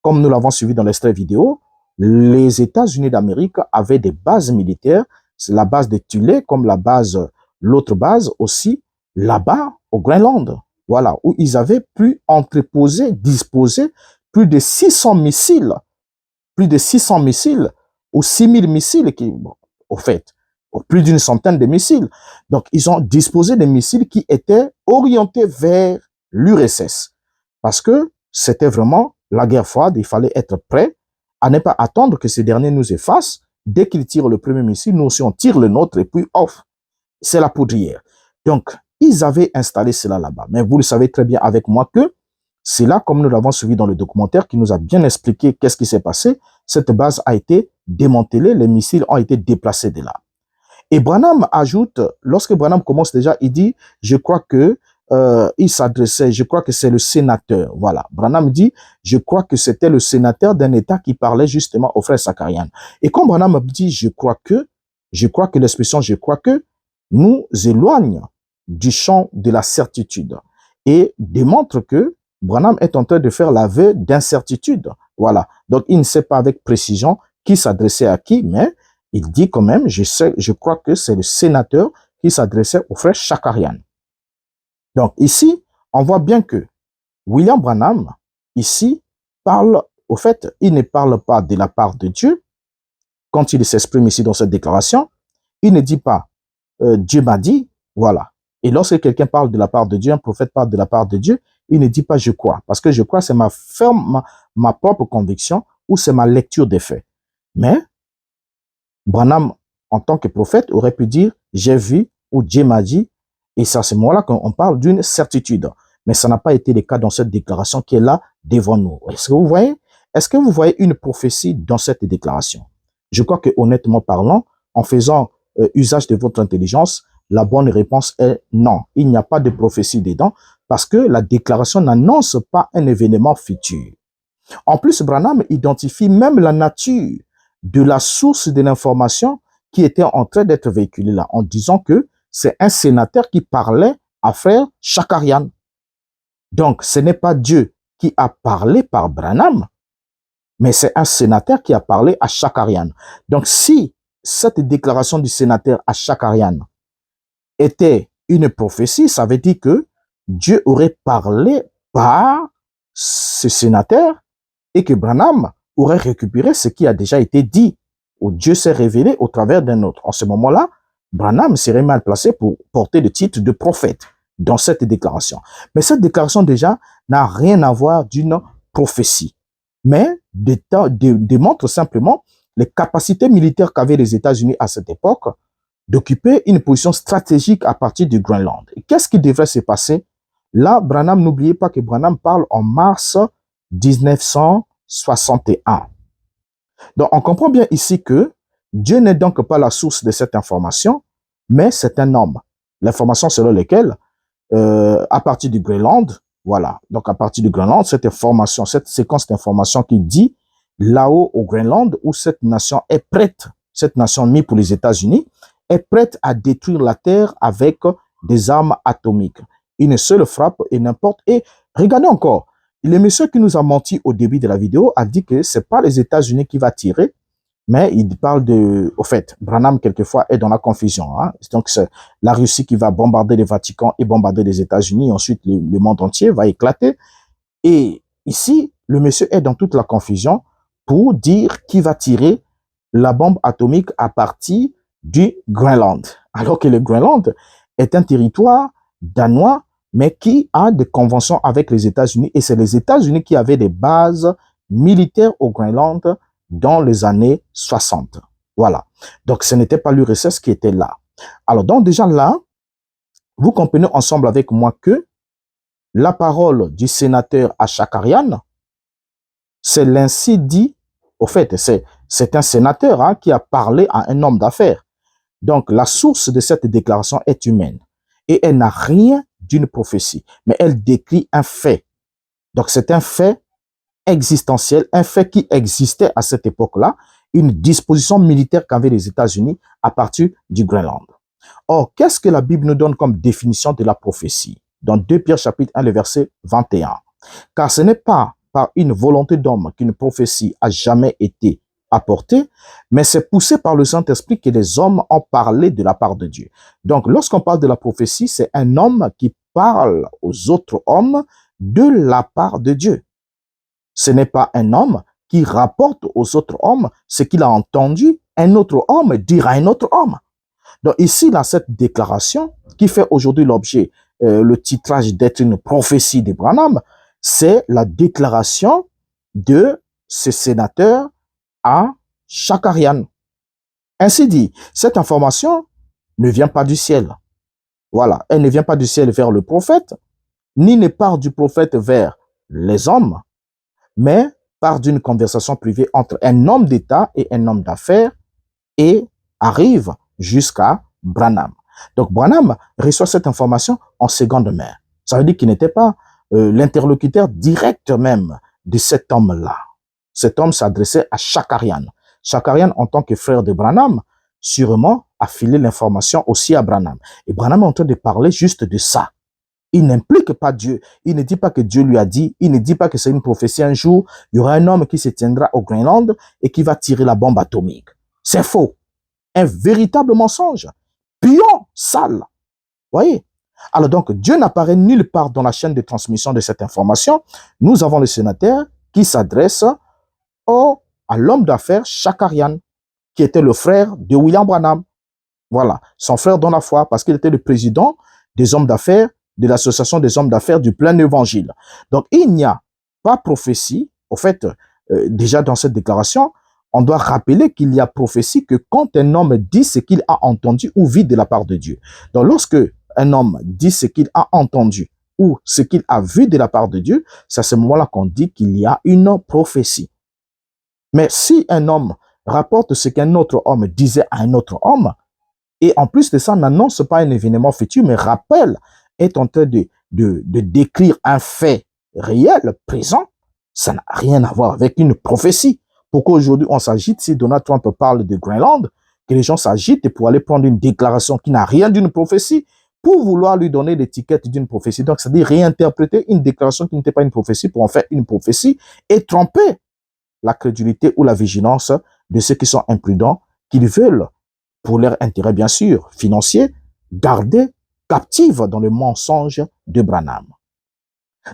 comme nous l'avons suivi dans l'extrait vidéo, les États-Unis d'Amérique avaient des bases militaires, c'est la base de Tulé, comme l'autre base aussi, là-bas, au Groenland. Voilà, où ils avaient pu disposer plus de 600 missiles, ou 6000 missiles, au fait, plus d'une centaine de missiles. Donc, ils ont disposé de missiles qui étaient orientés vers l'URSS. Parce que c'était vraiment la guerre froide, il fallait être prêt à ne pas attendre que ces derniers nous effacent. Dès qu'ils tirent le premier missile, nous aussi on tire le nôtre et puis off, c'est la poudrière. Donc, ils avaient installé cela là-bas. Mais vous le savez très bien avec moi que c'est là, comme nous l'avons suivi dans le documentaire, qui nous a bien expliqué qu'est-ce qui s'est passé. Cette base a été démantelée, les missiles ont été déplacés de là. Et Branham ajoute, lorsque Branham commence déjà, il dit, je crois que je crois que c'est le sénateur. Voilà. Branham dit, je crois que c'était le sénateur d'un État qui parlait justement au frère Shakarian. Et quand Branham dit, je crois que l'expression je crois que nous éloigne du champ de la certitude et démontre que Branham est en train de faire l'aveu d'incertitude. Voilà. Donc, il ne sait pas avec précision qui s'adressait à qui, mais il dit quand même, je crois que c'est le sénateur qui s'adressait au frère Shakarian. Donc, ici, on voit bien que William Branham, ici, parle, au fait, il ne parle pas de la part de Dieu. Quand il s'exprime ici dans cette déclaration, il ne dit pas, Dieu m'a dit, voilà. Et lorsque quelqu'un parle de la part de Dieu, un prophète parle de la part de Dieu, il ne dit pas je crois. Parce que je crois, c'est ma propre conviction ou c'est ma lecture des faits. Mais, Branham, en tant que prophète, aurait pu dire j'ai vu ou Dieu m'a dit. Et c'est à ce moment-là qu'on parle d'une certitude. Mais ça n'a pas été le cas dans cette déclaration qui est là devant nous. Est-ce que vous voyez une prophétie dans cette déclaration? Je crois que, honnêtement parlant, en faisant usage de votre intelligence, la bonne réponse est non. Il n'y a pas de prophétie dedans parce que la déclaration n'annonce pas un événement futur. En plus, Branham identifie même la nature de la source de l'information qui était en train d'être véhiculée là, en disant que c'est un sénateur qui parlait à frère Shakarian. Donc, ce n'est pas Dieu qui a parlé par Branham, mais c'est un sénateur qui a parlé à Shakarian. Donc, si cette déclaration du sénateur à Shakarian était une prophétie, ça veut dire que Dieu aurait parlé par ce sénateur et que Branham aurait récupéré ce qui a déjà été dit, où Dieu s'est révélé au travers d'un autre. En ce moment-là, Branham serait mal placé pour porter le titre de prophète dans cette déclaration. Mais cette déclaration déjà n'a rien à voir d'une prophétie, mais démontre simplement les capacités militaires qu'avaient les États-Unis à cette époque d'occuper une position stratégique à partir du Groenland. Et qu'est-ce qui devrait se passer? Là, Branham, n'oubliez pas que Branham parle en mars 1961. Donc, on comprend bien ici que Dieu n'est donc pas la source de cette information, mais c'est un homme. L'information selon laquelle, à partir du Groenland, voilà, donc à partir du Groenland, cette information, cette séquence d'informations qui dit là-haut au Groenland, où cette nation est prête, cette nation mise pour les États-Unis, est prête à détruire la Terre avec des armes atomiques. Une seule frappe et n'importe. Et regardez encore, le monsieur qui nous a menti au début de la vidéo a dit que c'est pas les États-Unis qui va tirer, mais il parle de, au fait, Branham quelquefois est dans la confusion. Hein? Donc c'est la Russie qui va bombarder le Vatican et bombarder les États-Unis. Ensuite, le monde entier va éclater. Et ici, le monsieur est dans toute la confusion pour dire qui va tirer la bombe atomique à partir du Groenland. Alors que le Groenland est un territoire danois, mais qui a des conventions avec les États-Unis. Et c'est les États-Unis qui avaient des bases militaires au Groenland dans les années 60. Voilà. Donc, ce n'était pas l'URSS qui était là. Alors, donc déjà là, vous comprenez ensemble avec moi que la parole du sénateur à Shakarian, c'est l'ainsi dit, au fait, c'est un sénateur hein, qui a parlé à un homme d'affaires. Donc, la source de cette déclaration est humaine. Et elle n'a rien d'une prophétie, mais elle décrit un fait. Donc, c'est un fait existentiel, un fait qui existait à cette époque-là, une disposition militaire qu'avaient les États-Unis à partir du Groenland. Or, qu'est-ce que la Bible nous donne comme définition de la prophétie? Dans 2 Pierre chapitre 1, le verset 21. Car ce n'est pas par une volonté d'homme qu'une prophétie a jamais été apportée, mais c'est poussé par le Saint-Esprit que les hommes ont parlé de la part de Dieu. Donc, lorsqu'on parle de la prophétie, c'est un homme qui parle aux autres hommes de la part de Dieu. Ce n'est pas un homme qui rapporte aux autres hommes ce qu'il a entendu un autre homme dire à un autre homme. Donc ici, dans cette déclaration, qui fait aujourd'hui l'objet, le titrage d'être une prophétie de Branham, c'est la déclaration de ce sénateur à Shakarian. Ainsi dit, cette information ne vient pas du ciel. Voilà, elle ne vient pas du ciel vers le prophète, ni ne part du prophète vers les hommes, mais part d'une conversation privée entre un homme d'État et un homme d'affaires et arrive jusqu'à Branham. Donc Branham reçoit cette information en seconde main. Ça veut dire qu'il n'était pas l'interlocuteur direct même de cet homme-là. Cet homme s'adressait à Shakarian. Shakarian, en tant que frère de Branham, sûrement a filé l'information aussi à Branham. Et Branham est en train de parler juste de ça. Il n'implique pas Dieu. Il ne dit pas que Dieu lui a dit. Il ne dit pas que c'est une prophétie. Un jour, il y aura un homme qui se tiendra au Groenland et qui va tirer la bombe atomique. C'est faux. Un véritable mensonge. Pion, sale. Voyez? Alors donc, Dieu n'apparaît nulle part dans la chaîne de transmission de cette information. Nous avons le sénateur qui s'adresse à l'homme d'affaires Shakarian, qui était le frère de William Branham. Voilà, son frère dans la foi, parce qu'il était le président des hommes d'affaires, de l'association des hommes d'affaires du plein évangile. Donc, il n'y a pas prophétie. Au fait, déjà dans cette déclaration, on doit rappeler qu'il y a prophétie que quand un homme dit ce qu'il a entendu ou vit de la part de Dieu. Donc, lorsque un homme dit ce qu'il a entendu ou ce qu'il a vu de la part de Dieu, c'est à ce moment-là qu'on dit qu'il y a une prophétie. Mais si un homme rapporte ce qu'un autre homme disait à un autre homme, et en plus de ça, n'annonce pas un événement futur, mais rappelle, est en train de décrire un fait réel, présent, ça n'a rien à voir avec une prophétie. Pourquoi aujourd'hui on s'agite si Donald Trump parle de Groenland, que les gens s'agitent pour aller prendre une déclaration qui n'a rien d'une prophétie, pour vouloir lui donner l'étiquette d'une prophétie. Donc, c'est-à-dire réinterpréter une déclaration qui n'était pas une prophétie pour en faire une prophétie et tromper la crédulité ou la vigilance de ceux qui sont imprudents, qu'ils veulent, pour leur intérêt bien sûr, financier, garder captive dans le mensonge de Branham.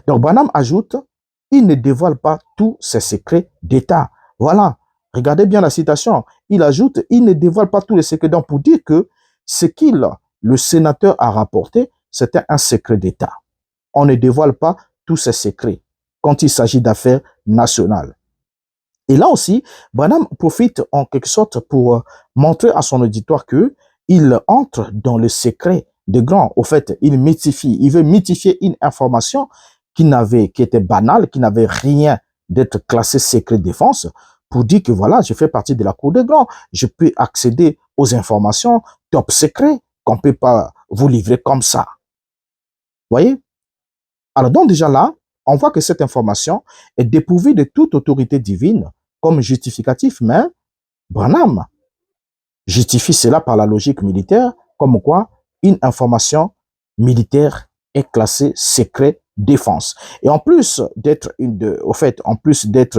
Donc Branham ajoute, il ne dévoile pas tous ses secrets d'État. Voilà, regardez bien la citation. Il ajoute, il ne dévoile pas tous les secrets. Donc pour dire que ce le sénateur a rapporté, c'était un secret d'État. On ne dévoile pas tous ses secrets quand il s'agit d'affaires nationales. Et là aussi, Branham profite en quelque sorte pour montrer à son auditoire que il entre dans le secret des grands. Au fait, il veut mythifier une information qui était banale, qui n'avait rien d'être classée secret défense, pour dire que voilà, je fais partie de la cour des grands, je peux accéder aux informations top secret qu'on ne peut pas vous livrer comme ça. Voyez? Alors donc déjà là, on voit que cette information est dépourvue de toute autorité divine comme justificatif, mais Branham justifie cela par la logique militaire, comme quoi une information militaire est classée secret défense. Et en plus d'être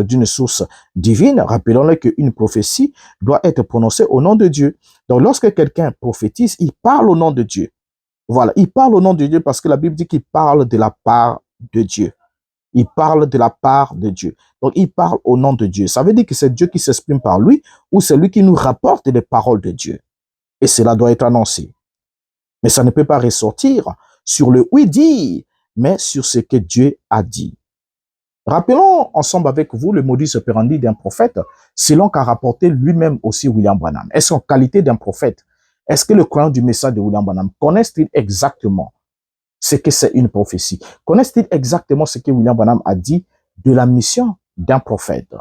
d'une source divine, rappelons-le qu'une prophétie doit être prononcée au nom de Dieu. Donc lorsque quelqu'un prophétise, il parle au nom de Dieu. Voilà, il parle au nom de Dieu parce que la Bible dit qu'il parle de la part de Dieu. Il parle de la part de Dieu. Donc, il parle au nom de Dieu. Ça veut dire que c'est Dieu qui s'exprime par lui ou c'est lui qui nous rapporte les paroles de Dieu. Et cela doit être annoncé. Mais ça ne peut pas ressortir sur le oui-dire, mais sur ce que Dieu a dit. Rappelons ensemble avec vous le modus operandi d'un prophète, selon qu'a rapporté lui-même aussi William Branham. Est-ce qu'en qualité d'un prophète, est-ce que le croyant du message de William Branham connaissent-ils exactement ce que c'est une prophétie? Connaissent-ils exactement ce que William Branham a dit de la mission d'un prophète?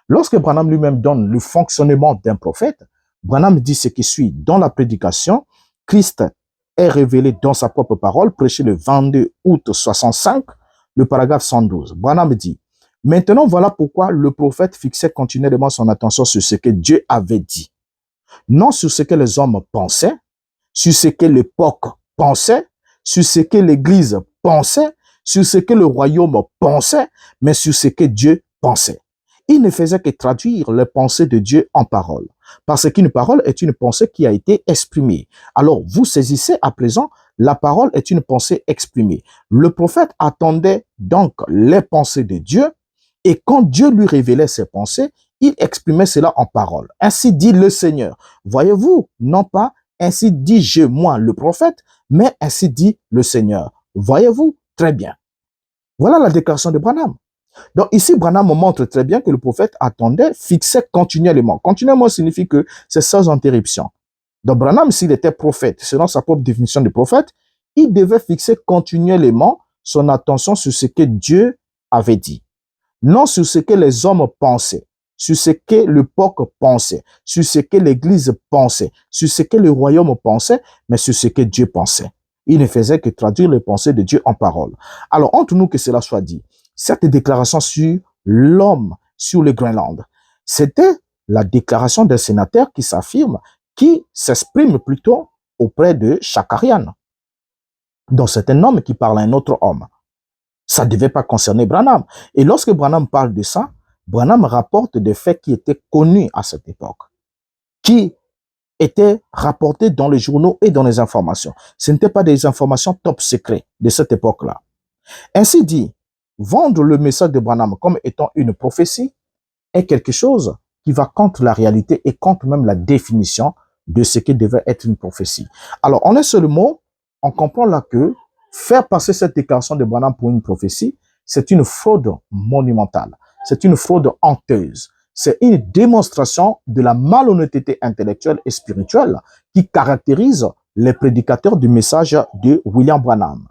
Lorsque Branham lui-même donne le fonctionnement d'un prophète, Branham dit ce qui suit. Dans la prédication, Christ est révélé dans sa propre parole, prêchée le 22 août 65, le paragraphe 112. Branham dit, Maintenant, voilà pourquoi le prophète fixait continuellement son attention sur ce que Dieu avait dit. Non sur ce que les hommes pensaient, sur ce que l'époque pensait, sur ce que l'Église pensait, sur ce que le royaume pensait, mais sur ce que Dieu pensait. Il ne faisait que traduire les pensées de Dieu en paroles, parce qu'une parole est une pensée qui a été exprimée. Alors, vous saisissez à présent, la parole est une pensée exprimée. Le prophète attendait donc les pensées de Dieu, et quand Dieu lui révélait ses pensées, il exprimait cela en parole. Ainsi dit le Seigneur. Voyez-vous, non pas ainsi dis je, moi, le prophète, mais ainsi dit le Seigneur. Voyez-vous, très bien. Voilà la déclaration de Branham. Donc ici, Branham montre très bien que le prophète attendait, fixait continuellement. Continuellement signifie que c'est sans interruption. Donc Branham, s'il était prophète, selon sa propre définition de prophète, il devait fixer continuellement son attention sur ce que Dieu avait dit. Non sur ce que les hommes pensaient, sur ce que l'époque pensait, sur ce que l'Église pensait, sur ce que le royaume pensait, mais sur ce que Dieu pensait. Il ne faisait que traduire les pensées de Dieu en paroles. Alors, entre nous que cela soit dit, cette déclaration sur l'homme sur le Groenland, c'était la déclaration d'un sénateur qui s'affirme, qui s'exprime plutôt auprès de Shakarian. Donc, c'est un homme qui parle à un autre homme. Ça ne devait pas concerner Branham. Et lorsque Branham parle de ça, Branham rapporte des faits qui étaient connus à cette époque, qui étaient rapportés dans les journaux et dans les informations. Ce n'étaient pas des informations top secrets de cette époque-là. Ainsi dit, vendre le message de Branham comme étant une prophétie est quelque chose qui va contre la réalité et contre même la définition de ce qui devait être une prophétie. Alors, en un seul mot, on comprend là que faire passer cette déclaration de Branham pour une prophétie, c'est une fraude monumentale. C'est une fraude honteuse. C'est une démonstration de la malhonnêteté intellectuelle et spirituelle qui caractérise les prédicateurs du message de William Branham.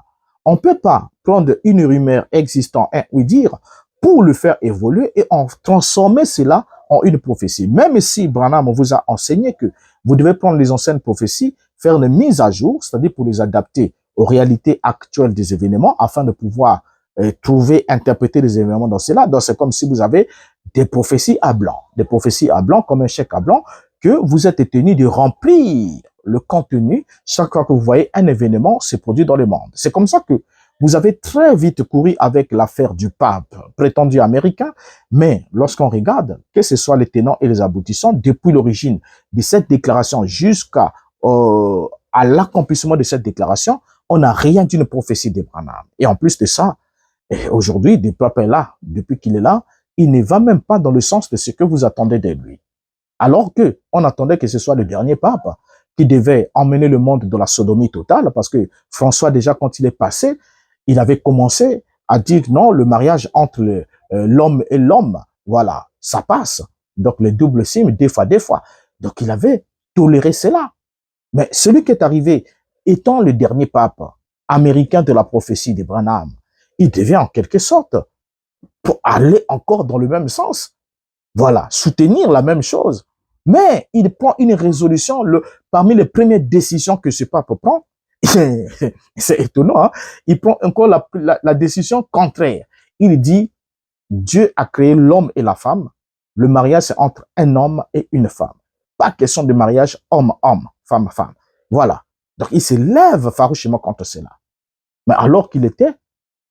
On ne peut pas prendre une rumeur existante et lui dire pour le faire évoluer et en transformer cela en une prophétie. Même si Branham vous a enseigné que vous devez prendre les anciennes prophéties, faire les mises à jour, c'est-à-dire pour les adapter aux réalités actuelles des événements afin de pouvoir trouver, interpréter les événements dans cela. Donc, c'est comme si vous avez des prophéties à blanc comme un chèque à blanc que vous êtes tenu de remplir le contenu chaque fois que vous voyez un événement se produire dans le monde. C'est comme ça que vous avez très vite couru avec l'affaire du pape prétendu américain, mais lorsqu'on regarde, que ce soit les tenants et les aboutissants, depuis l'origine de cette déclaration jusqu'à à l'accomplissement de cette déclaration, on n'a rien d'une prophétie d'Abraham. Et en plus de ça, aujourd'hui, le pape est là, depuis qu'il est là, il ne va même pas dans le sens de ce que vous attendez de lui. Alors que on attendait que ce soit le dernier pape qui devait emmener le monde dans la sodomie totale, parce que François, déjà, quand il est passé, il avait commencé à dire non, le mariage entre l'homme et l'homme, voilà, ça passe. Donc, le double signe, des fois. Donc, il avait toléré cela. Mais celui qui est arrivé, étant le dernier pape américain de la prophétie de Branham, il devait en quelque sorte, pour aller encore dans le même sens, voilà, soutenir la même chose. Mais il prend une résolution, parmi les premières décisions que ce pape prend, c'est étonnant, hein? Il prend encore la décision contraire. Il dit, Dieu a créé l'homme et la femme. Le mariage, c'est entre un homme et une femme. Pas question de mariage homme-homme, femme-femme. Voilà. Donc, il se lève farouchement contre cela. Mais alors qu'il était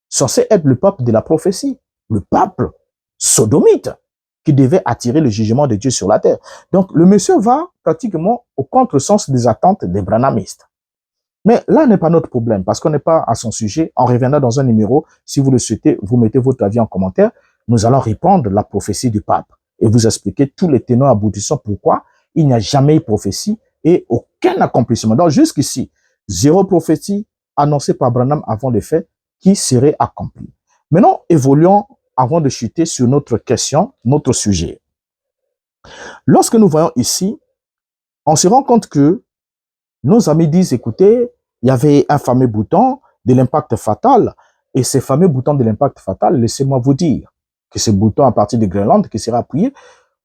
censé être le pape de la prophétie, le pape sodomite, qui devait attirer le jugement de Dieu sur la terre. Donc, le monsieur va pratiquement au contresens des attentes des branhamistes. Mais là n'est pas notre problème, parce qu'on n'est pas à son sujet. On reviendra dans un numéro. Si vous le souhaitez, vous mettez votre avis en commentaire. Nous allons répondre la prophétie du pape et vous expliquer tous les tenants aboutissants pourquoi il n'y a jamais eu prophétie et aucun accomplissement. Donc, jusqu'ici, zéro prophétie annoncée par Branham avant les faits qui serait accomplie. Maintenant, évoluons avant de chuter sur notre question, notre sujet. Lorsque nous voyons ici, on se rend compte que nos amis disent, écoutez, il y avait un fameux bouton de l'impact fatal, et ces fameux boutons de l'impact fatal, laissez-moi vous dire que ce bouton à partir de Groenland qui sera appuyé,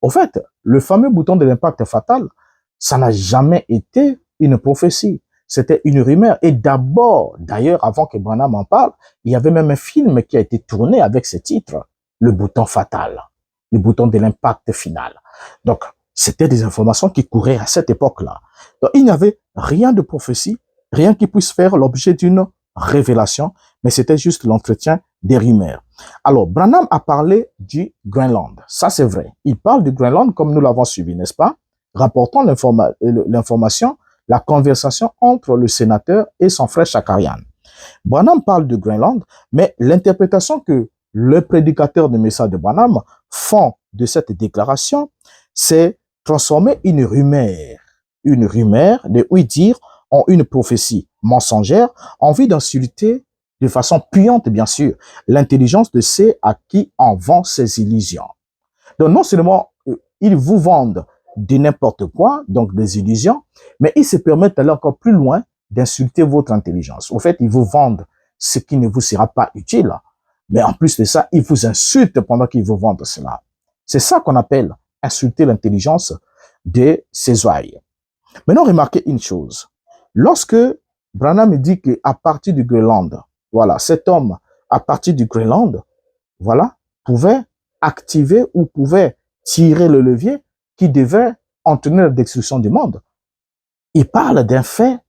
au fait, le fameux bouton de l'impact fatal, ça n'a jamais été une prophétie. C'était une rumeur. Et d'abord, d'ailleurs, avant que Branham en parle, il y avait même un film qui a été tourné avec ce titre. le bouton fatal, le bouton de l'impact final. Donc, c'était des informations qui couraient à cette époque-là. Donc, il n'y avait rien de prophétie, rien qui puisse faire l'objet d'une révélation, mais c'était juste l'entretien des rumeurs. Alors, Branham a parlé du Groenland. Ça, c'est vrai. Il parle du Groenland comme nous l'avons suivi, n'est-ce pas? Rapportant l'information, la conversation entre le sénateur et son frère Shakarian. Branham parle du Groenland, mais l'interprétation que le prédicateur du message de Branham font de cette déclaration, c'est transformer une rumeur de oui dire en une prophétie mensongère en vue d'insulter de façon puante, bien sûr, l'intelligence de ceux à qui on vend ces illusions. Donc, non seulement ils vous vendent de n'importe quoi, donc des illusions, mais ils se permettent d'aller encore plus loin, d'insulter votre intelligence. Au fait, ils vous vendent ce qui ne vous sera pas utile, mais en plus de ça, ils vous insultent pendant qu'ils vous vendent cela. C'est ça qu'on appelle insulter l'intelligence de ces oreilles. Maintenant, remarquez une chose. Lorsque Branham dit qu'à partir du Groenland, voilà, cet homme, à partir du Groenland, voilà, pouvait activer ou pouvait tirer le levier qui devait entraîner la destruction du monde. Il parle d'un fait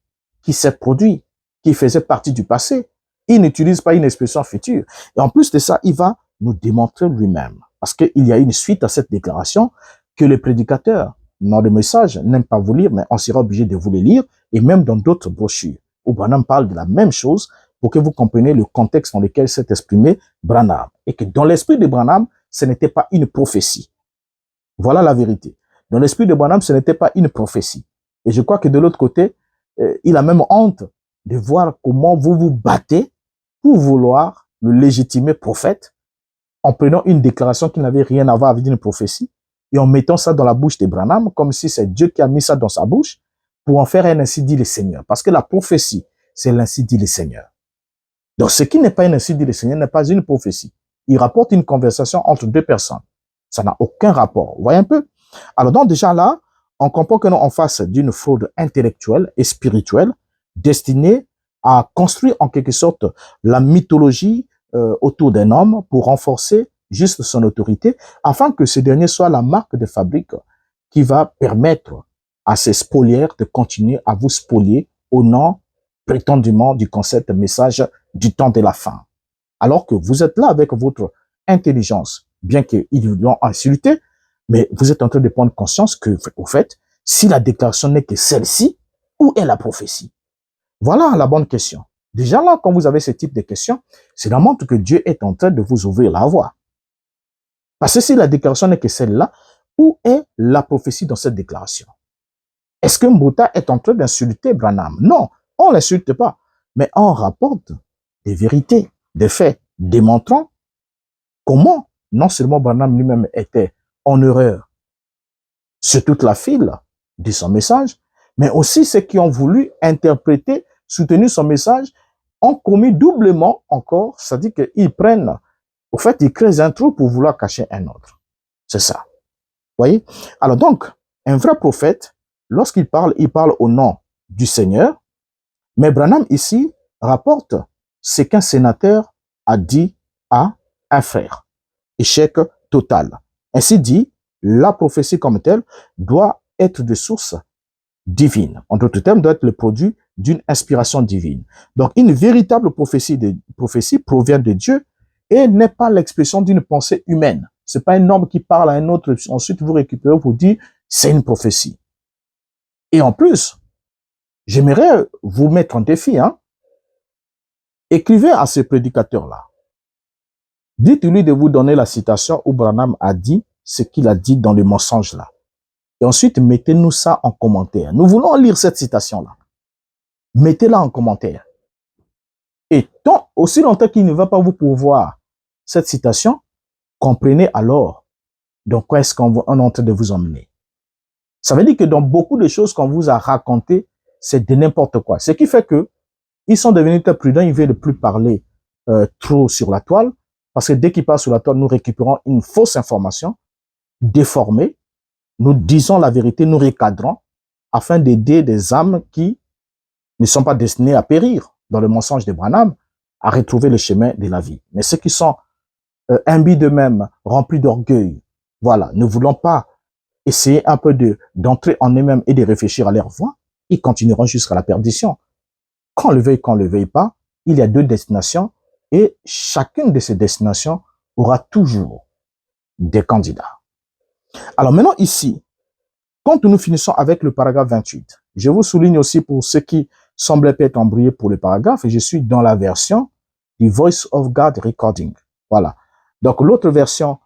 qui s'est produit, qui faisait partie du passé. Il n'utilise pas une expression future. Et en plus de ça, il va nous démontrer lui-même. Parce qu'il y a une suite à cette déclaration que les prédicateurs, dans le message, n'aiment pas vous lire, mais on sera obligé de vous les lire, et même dans d'autres brochures, où Branham parle de la même chose pour que vous compreniez le contexte dans lequel s'est exprimé Branham. Et que dans l'esprit de Branham, ce n'était pas une prophétie. Voilà la vérité. Dans l'esprit de Branham, ce n'était pas une prophétie. Et je crois que de l'autre côté, il a même honte de voir comment vous vous battez pour vouloir le légitimer prophète en prenant une déclaration qui n'avait rien à voir avec une prophétie et en mettant ça dans la bouche de Branham comme si c'est Dieu qui a mis ça dans sa bouche pour en faire un ainsi dit le Seigneur. Parce que la prophétie, c'est l'ainsi dit le Seigneur. Donc ce qui n'est pas un ainsi dit le Seigneur n'est pas une prophétie. Il rapporte une conversation entre deux personnes. Ça n'a aucun rapport. Vous voyez un peu? Alors donc déjà là, on comprend que nous en face d'une fraude intellectuelle et spirituelle destinée à construire en quelque sorte la mythologie autour d'un homme pour renforcer juste son autorité afin que ce dernier soit la marque de fabrique qui va permettre à ces spoliaires de continuer à vous spolier au nom prétendument du concept message du temps de la fin. Alors que vous êtes là avec votre intelligence, bien qu'ils l'ont insulté, mais vous êtes en train de prendre conscience que, au fait, si la déclaration n'est que celle-ci, où est la prophétie? Voilà la bonne question. Déjà là, quand vous avez ce type de questions, c'est la montre que Dieu est en train de vous ouvrir la voie. Parce que si la déclaration n'est que celle-là, où est la prophétie dans cette déclaration? Est-ce que Mbouta est en train d'insulter Branham? Non, on ne l'insulte pas, mais on rapporte des vérités, des faits, démontrant comment non seulement Branham lui-même était en erreur sur toute la file de son message, mais aussi ceux qui ont voulu interpréter, soutenir son message, ont commis doublement encore, c'est-à-dire qu'ils prennent, au fait, ils créent un trou pour vouloir cacher un autre. C'est ça. Vous voyez? Alors donc, un vrai prophète, lorsqu'il parle, il parle au nom du Seigneur, mais Branham ici rapporte ce qu'un sénateur a dit à un frère. Échec total. Ainsi dit, la prophétie comme telle doit être de source divine. En d'autres termes, doit être le produit d'une inspiration divine. Donc, une véritable prophétie provient de Dieu et n'est pas l'expression d'une pensée humaine. C'est pas un homme qui parle à un autre, ensuite vous récupérez, vous dites, c'est une prophétie. Et en plus, j'aimerais vous mettre en défi, hein. Écrivez à ce prédicateur-là. Dites-lui de vous donner la citation où Branham a dit ce qu'il a dit dans le mensonge-là. Et ensuite, mettez-nous ça en commentaire. Nous voulons lire cette citation-là. Mettez-la en commentaire. Et tant, aussi longtemps qu'il ne va pas vous pouvoir cette citation, comprenez alors dans quoi est-ce qu'on est en train de vous emmener. Ça veut dire que dans beaucoup de choses qu'on vous a racontées, c'est de n'importe quoi. Ce qui fait que ils sont devenus très prudents, ils ne veulent plus parler trop sur la toile, parce que dès qu'ils parlent sur la toile, nous récupérons une fausse information, déformée, nous disons la vérité, nous recadrons, afin d'aider des âmes qui ne sont pas destinées à périr dans le mensonge de Branham, à retrouver le chemin de la vie. Mais ceux qui sont imbus d'eux-mêmes, remplis d'orgueil. Voilà, ne voulant pas essayer un peu d'entrer en eux-mêmes et de réfléchir à leur voie, ils continueront jusqu'à la perdition. Qu'on le veuille pas, il y a deux destinations et chacune de ces destinations aura toujours des candidats. Alors maintenant ici, quand nous finissons avec le paragraphe 28, je vous souligne aussi pour ceux qui semblaient être embrouillés pour le paragraphe, je suis dans la version du Voice of God Recording. Voilà. Donc l'autre version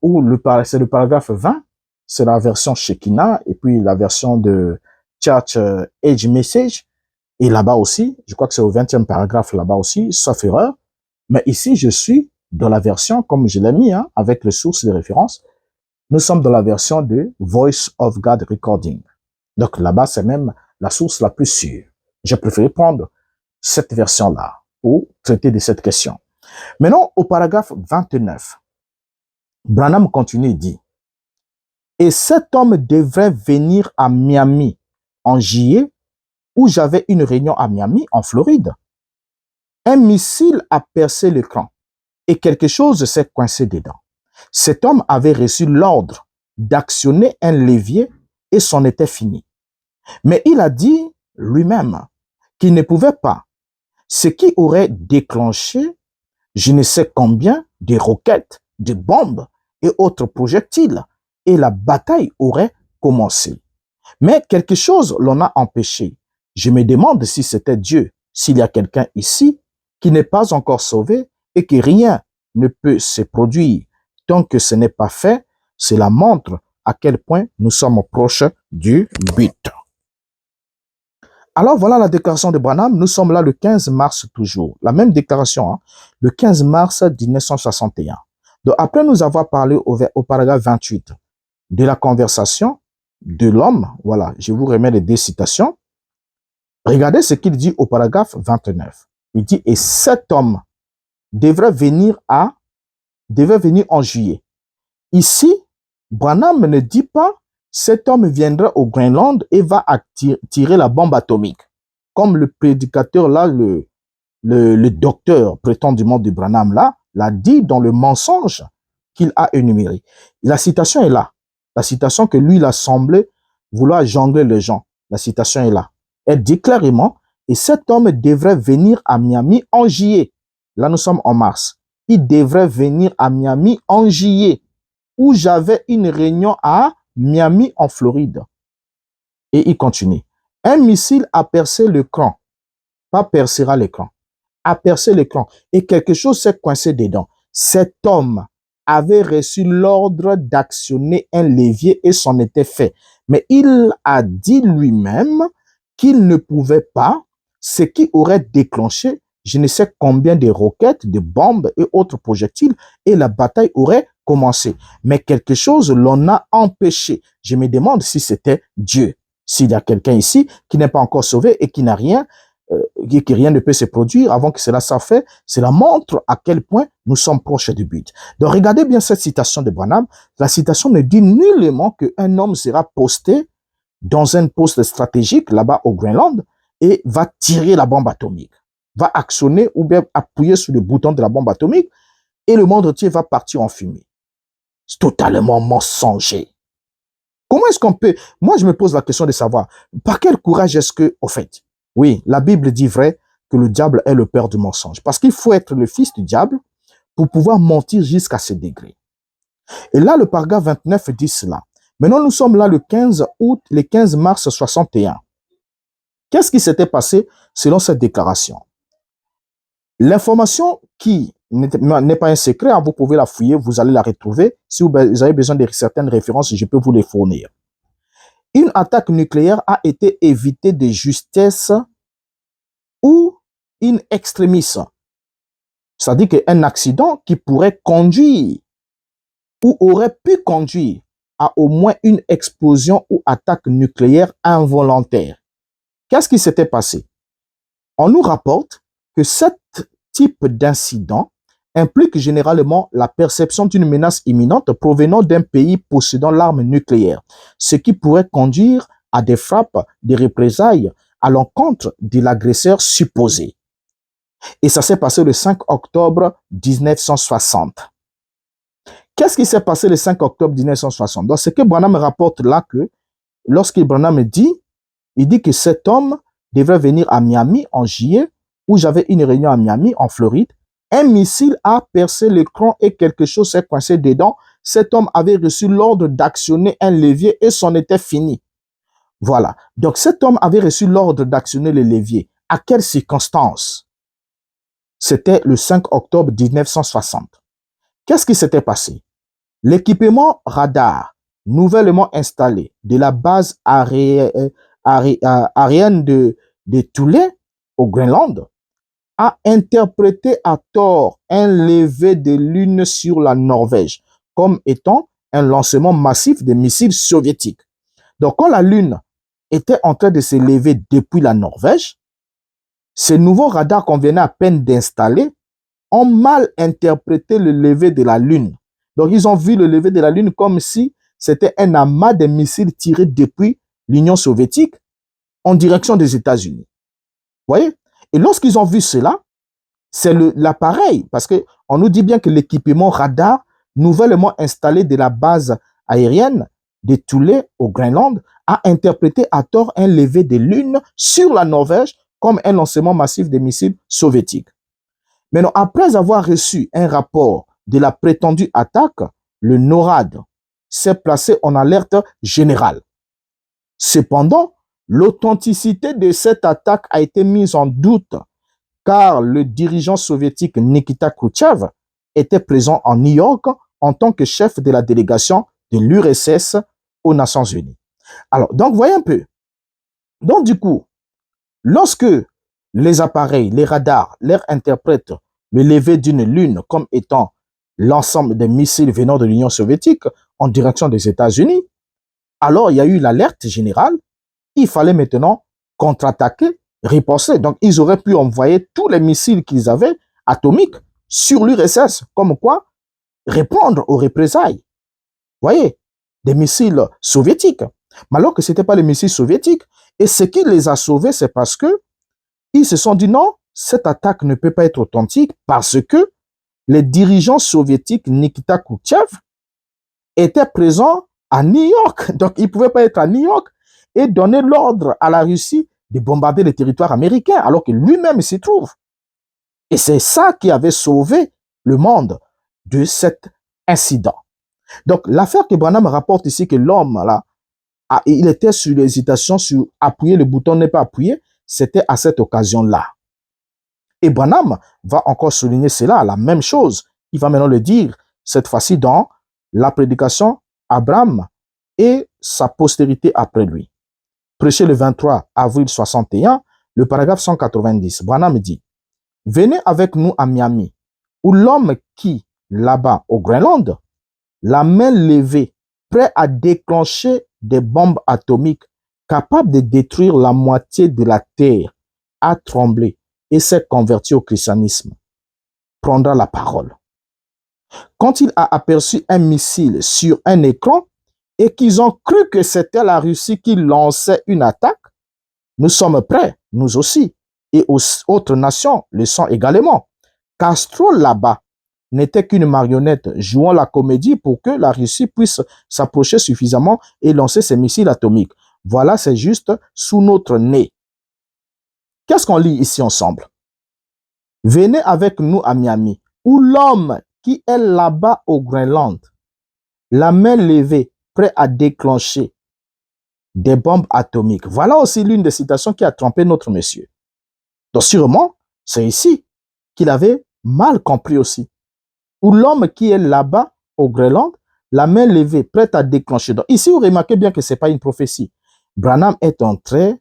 où c'est le paragraphe 20, c'est la version Shekinah et puis la version de Church Age Message. Et là-bas aussi, je crois que c'est au 20e paragraphe là-bas aussi, sauf erreur. Mais ici, je suis dans la version, comme je l'ai mis, avec les sources de référence. Nous sommes dans la version de Voice of God Recording. Donc là-bas, c'est même la source la plus sûre. J'ai préféré prendre cette version-là pour traiter de cette question. Maintenant, au paragraphe 29, Branham continue et dit, « Et cet homme devrait venir à Miami en juillet où j'avais une réunion à Miami, en Floride. Un missile a percé l'écran et quelque chose s'est coincé dedans. Cet homme avait reçu l'ordre d'actionner un levier et c'en était fini. Mais il a dit lui-même qu'il ne pouvait pas, ce qui aurait déclenché je ne sais combien de roquettes, de bombes et autres projectiles et la bataille aurait commencé. Mais quelque chose l'en a empêché. Je me demande si c'était Dieu, s'il y a quelqu'un ici qui n'est pas encore sauvé et que rien ne peut se produire tant que ce n'est pas fait. Cela montre à quel point nous sommes proches du but. Alors voilà la déclaration de Branham. Nous sommes là le 15 mars toujours. La même déclaration, le 15 mars 1961. Donc après nous avoir parlé au paragraphe 28 de la conversation de l'homme, voilà, je vous remets les deux citations. Regardez ce qu'il dit au paragraphe 29. Il dit, et cet homme devrait venir en juillet. Ici, Branham ne dit pas, cet homme viendra au Groenland et va tirer la bombe atomique. Comme le prédicateur là, le docteur prétendument de Branham là, l'a dit dans le mensonge qu'il a énuméré. La citation est là. La citation que lui, il a semblé vouloir jongler les gens. La citation est là. Elle dit clairement, et cet homme devrait venir à Miami en juillet. Là, nous sommes en mars. Il devrait venir à Miami en juillet, où j'avais une réunion à Miami, en Floride. Et il continue. Un missile a percé l'écran. Pas percera l'écran. A percé l'écran. Et quelque chose s'est coincé dedans. Cet homme avait reçu l'ordre d'actionner un levier et c'en était fait. Mais il a dit lui-même qu'il ne pouvait pas, ce qui aurait déclenché je ne sais combien de roquettes, de bombes et autres projectiles, et la bataille aurait commencé. Mais quelque chose l'en a empêché. Je me demande si c'était Dieu. S'il y a quelqu'un ici qui n'est pas encore sauvé et qui n'a rien, que rien ne peut se produire avant que cela soit fait, cela montre à quel point nous sommes proches du but. Donc regardez bien cette citation de Branham. La citation ne dit nullement qu'un homme sera posté dans un poste stratégique là-bas au Groenland et va tirer la bombe atomique, va actionner ou bien appuyer sur le bouton de la bombe atomique et le monde entier va partir en fumée. C'est totalement mensonger. Comment est-ce qu'on peut... Moi, je me pose la question de savoir, par quel courage est-ce que, au fait, oui, la Bible dit vrai que le diable est le père du mensonge. Parce qu'il faut être le fils du diable pour pouvoir mentir jusqu'à ce degré. Et là, le paragraphe 29 dit cela. Maintenant, nous sommes là le 15 août, le 15 mars 61. Qu'est-ce qui s'était passé selon cette déclaration? L'information qui n'est pas un secret, vous pouvez la fouiller, vous allez la retrouver. Si vous avez besoin de certaines références, je peux vous les fournir. Une attaque nucléaire a été évitée de justesse ou in extremis. C'est-à-dire qu'un accident qui pourrait conduire ou aurait pu conduire à au moins une explosion ou attaque nucléaire involontaire. Qu'est-ce qui s'était passé? On nous rapporte que ce type d'incident implique généralement la perception d'une menace imminente provenant d'un pays possédant l'arme nucléaire, ce qui pourrait conduire à des frappes, des représailles à l'encontre de l'agresseur supposé. Et ça s'est passé le 5 octobre 1960. Qu'est-ce qui s'est passé le 5 octobre 1960? Donc, ce que Branham rapporte là, que lorsque Branham dit, il dit que cet homme devrait venir à Miami en juillet, où j'avais une réunion à Miami, en Floride. Un missile a percé l'écran et quelque chose s'est coincé dedans. Cet homme avait reçu l'ordre d'actionner un levier et c'en était fini. Voilà. Donc, cet homme avait reçu l'ordre d'actionner le levier. À quelles circonstances? C'était le 5 octobre 1960. Qu'est-ce qui s'était passé? L'équipement radar nouvellement installé de la base aérienne de Thule au Groenland a interprété à tort un lever de lune sur la Norvège comme étant un lancement massif de missiles soviétiques. Donc, quand la lune était en train de se lever depuis la Norvège, ces nouveaux radars qu'on venait à peine d'installer ont mal interprété le lever de la lune. Donc, ils ont vu le lever de la lune comme si c'était un amas de missiles tirés depuis l'Union soviétique en direction des États-Unis. Vous voyez? Et lorsqu'ils ont vu cela, c'est l'appareil, parce qu'on nous dit bien que l'équipement radar nouvellement installé de la base aérienne de Thule au Groenland a interprété à tort un lever de lune sur la Norvège comme un lancement massif de missiles soviétiques. Maintenant, après avoir reçu un rapport de la prétendue attaque, le NORAD s'est placé en alerte générale. Cependant, l'authenticité de cette attaque a été mise en doute car le dirigeant soviétique Nikita Khrouchtchev était présent en New York en tant que chef de la délégation de l'URSS aux Nations Unies. Alors, donc, voyez un peu. Donc, du coup, lorsque les appareils, les radars, leur interprètent le lever d'une lune comme étant l'ensemble des missiles venant de l'Union soviétique en direction des États-Unis, alors il y a eu l'alerte générale. Il fallait maintenant contre-attaquer, riposter. Donc, ils auraient pu envoyer tous les missiles qu'ils avaient, atomiques, sur l'URSS, comme quoi répondre aux représailles. Vous voyez, des missiles soviétiques. Mais alors que ce n'était pas les missiles soviétiques. Et ce qui les a sauvés, c'est parce que ils se sont dit non, cette attaque ne peut pas être authentique parce que les dirigeants soviétiques Nikita Khrouchtchev étaient présents à New York. Donc, ils ne pouvaient pas être à New York et donner l'ordre à la Russie de bombarder les territoires américains alors que lui-même s'y trouve. Et c'est ça qui avait sauvé le monde de cet incident. Donc, l'affaire que Branham rapporte ici, que l'homme, là, il était sur l'hésitation sur appuyer le bouton, n'est pas appuyé, c'était à cette occasion-là. Et Branham va encore souligner cela, la même chose. Il va maintenant le dire, cette fois-ci dans la prédication Abraham et sa postérité après lui. Prêché le 23 avril 61, le paragraphe 190, Branham dit, « Venez avec nous à Miami, où l'homme qui, là-bas au Groenland, la main levée, prêt à déclencher des bombes atomiques capables de détruire la moitié de la Terre, a tremblé et s'est converti au christianisme, prendra la parole. Quand il a aperçu un missile sur un écran et qu'ils ont cru que c'était la Russie qui lançait une attaque, nous sommes prêts, nous aussi, et aux autres nations le sont également. Castro là-bas n'était qu'une marionnette jouant la comédie pour que la Russie puisse s'approcher suffisamment et lancer ses missiles atomiques. Voilà, c'est juste sous notre nez. Qu'est-ce qu'on lit ici ensemble? Venez avec nous à Miami, où l'homme qui est là-bas au Groenland, la main levée, prêt à déclencher des bombes atomiques. Voilà aussi l'une des citations qui a trompé notre monsieur. Donc sûrement, c'est ici qu'il avait mal compris aussi. Où l'homme qui est là-bas au Groenland, la main levée, prête à déclencher. Donc ici, vous remarquez bien que ce n'est pas une prophétie. Branham est en train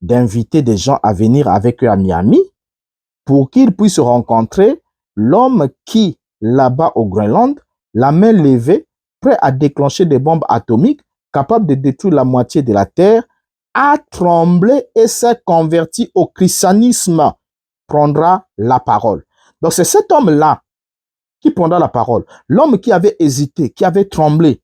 d'inviter des gens à venir avec eux à Miami pour qu'ils puissent rencontrer l'homme qui, là-bas au Groenland, la main levée, prêt à déclencher des bombes atomiques, capable de détruire la moitié de la Terre, a tremblé et s'est converti au christianisme, prendra la parole. Donc c'est cet homme-là qui prendra la parole. L'homme qui avait hésité, qui avait tremblé.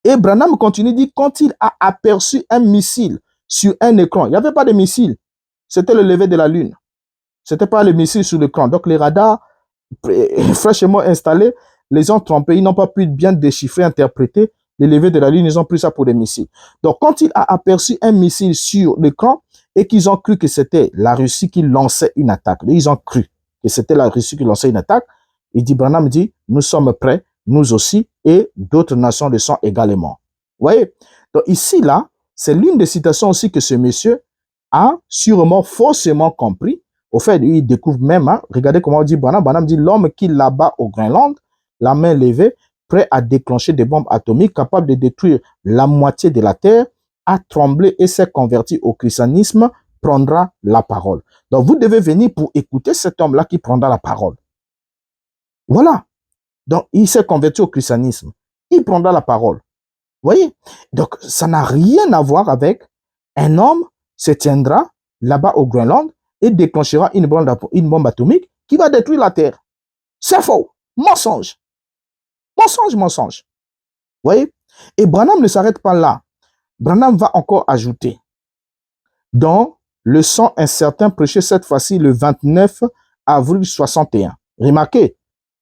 Et Branham continue, dit, quand il a aperçu un missile sur un écran, il n'y avait pas de missile, c'était le lever de la Lune. Ce n'était pas le missile sur l'écran. Donc les radars fraîchement installés, les ont trompés, ils n'ont pas pu bien déchiffrer, interpréter les levées de la Lune, ils ont pris ça pour des missiles. Donc, quand il a aperçu un missile sur l'écran et qu'ils ont cru que c'était la Russie qui lançait une attaque, ils ont cru que c'était la Russie qui lançait une attaque, Branham dit, nous sommes prêts, nous aussi, et d'autres nations le sont également. Vous voyez? Donc, ici, là, c'est l'une des citations aussi que ce monsieur a sûrement faussement compris. Au fait, il découvre même, hein, regardez comment on dit Branham. Branham dit l'homme qui là-bas au Groenland, la main levée, prêt à déclencher des bombes atomiques, capable de détruire la moitié de la Terre, a tremblé et s'est converti au christianisme, prendra la parole. Donc, vous devez venir pour écouter cet homme-là qui prendra la parole. Voilà. Donc, il s'est converti au christianisme. Il prendra la parole. Vous voyez? Donc, ça n'a rien à voir avec un homme se tiendra là-bas au Groenland et déclenchera une bombe atomique qui va détruire la Terre. C'est faux. Mensonge. Mensonge, mensonge. Vous voyez? Et Branham ne s'arrête pas là. Branham va encore ajouter. Dans le sang incertain prêché cette fois-ci le 29 avril 61. Remarquez,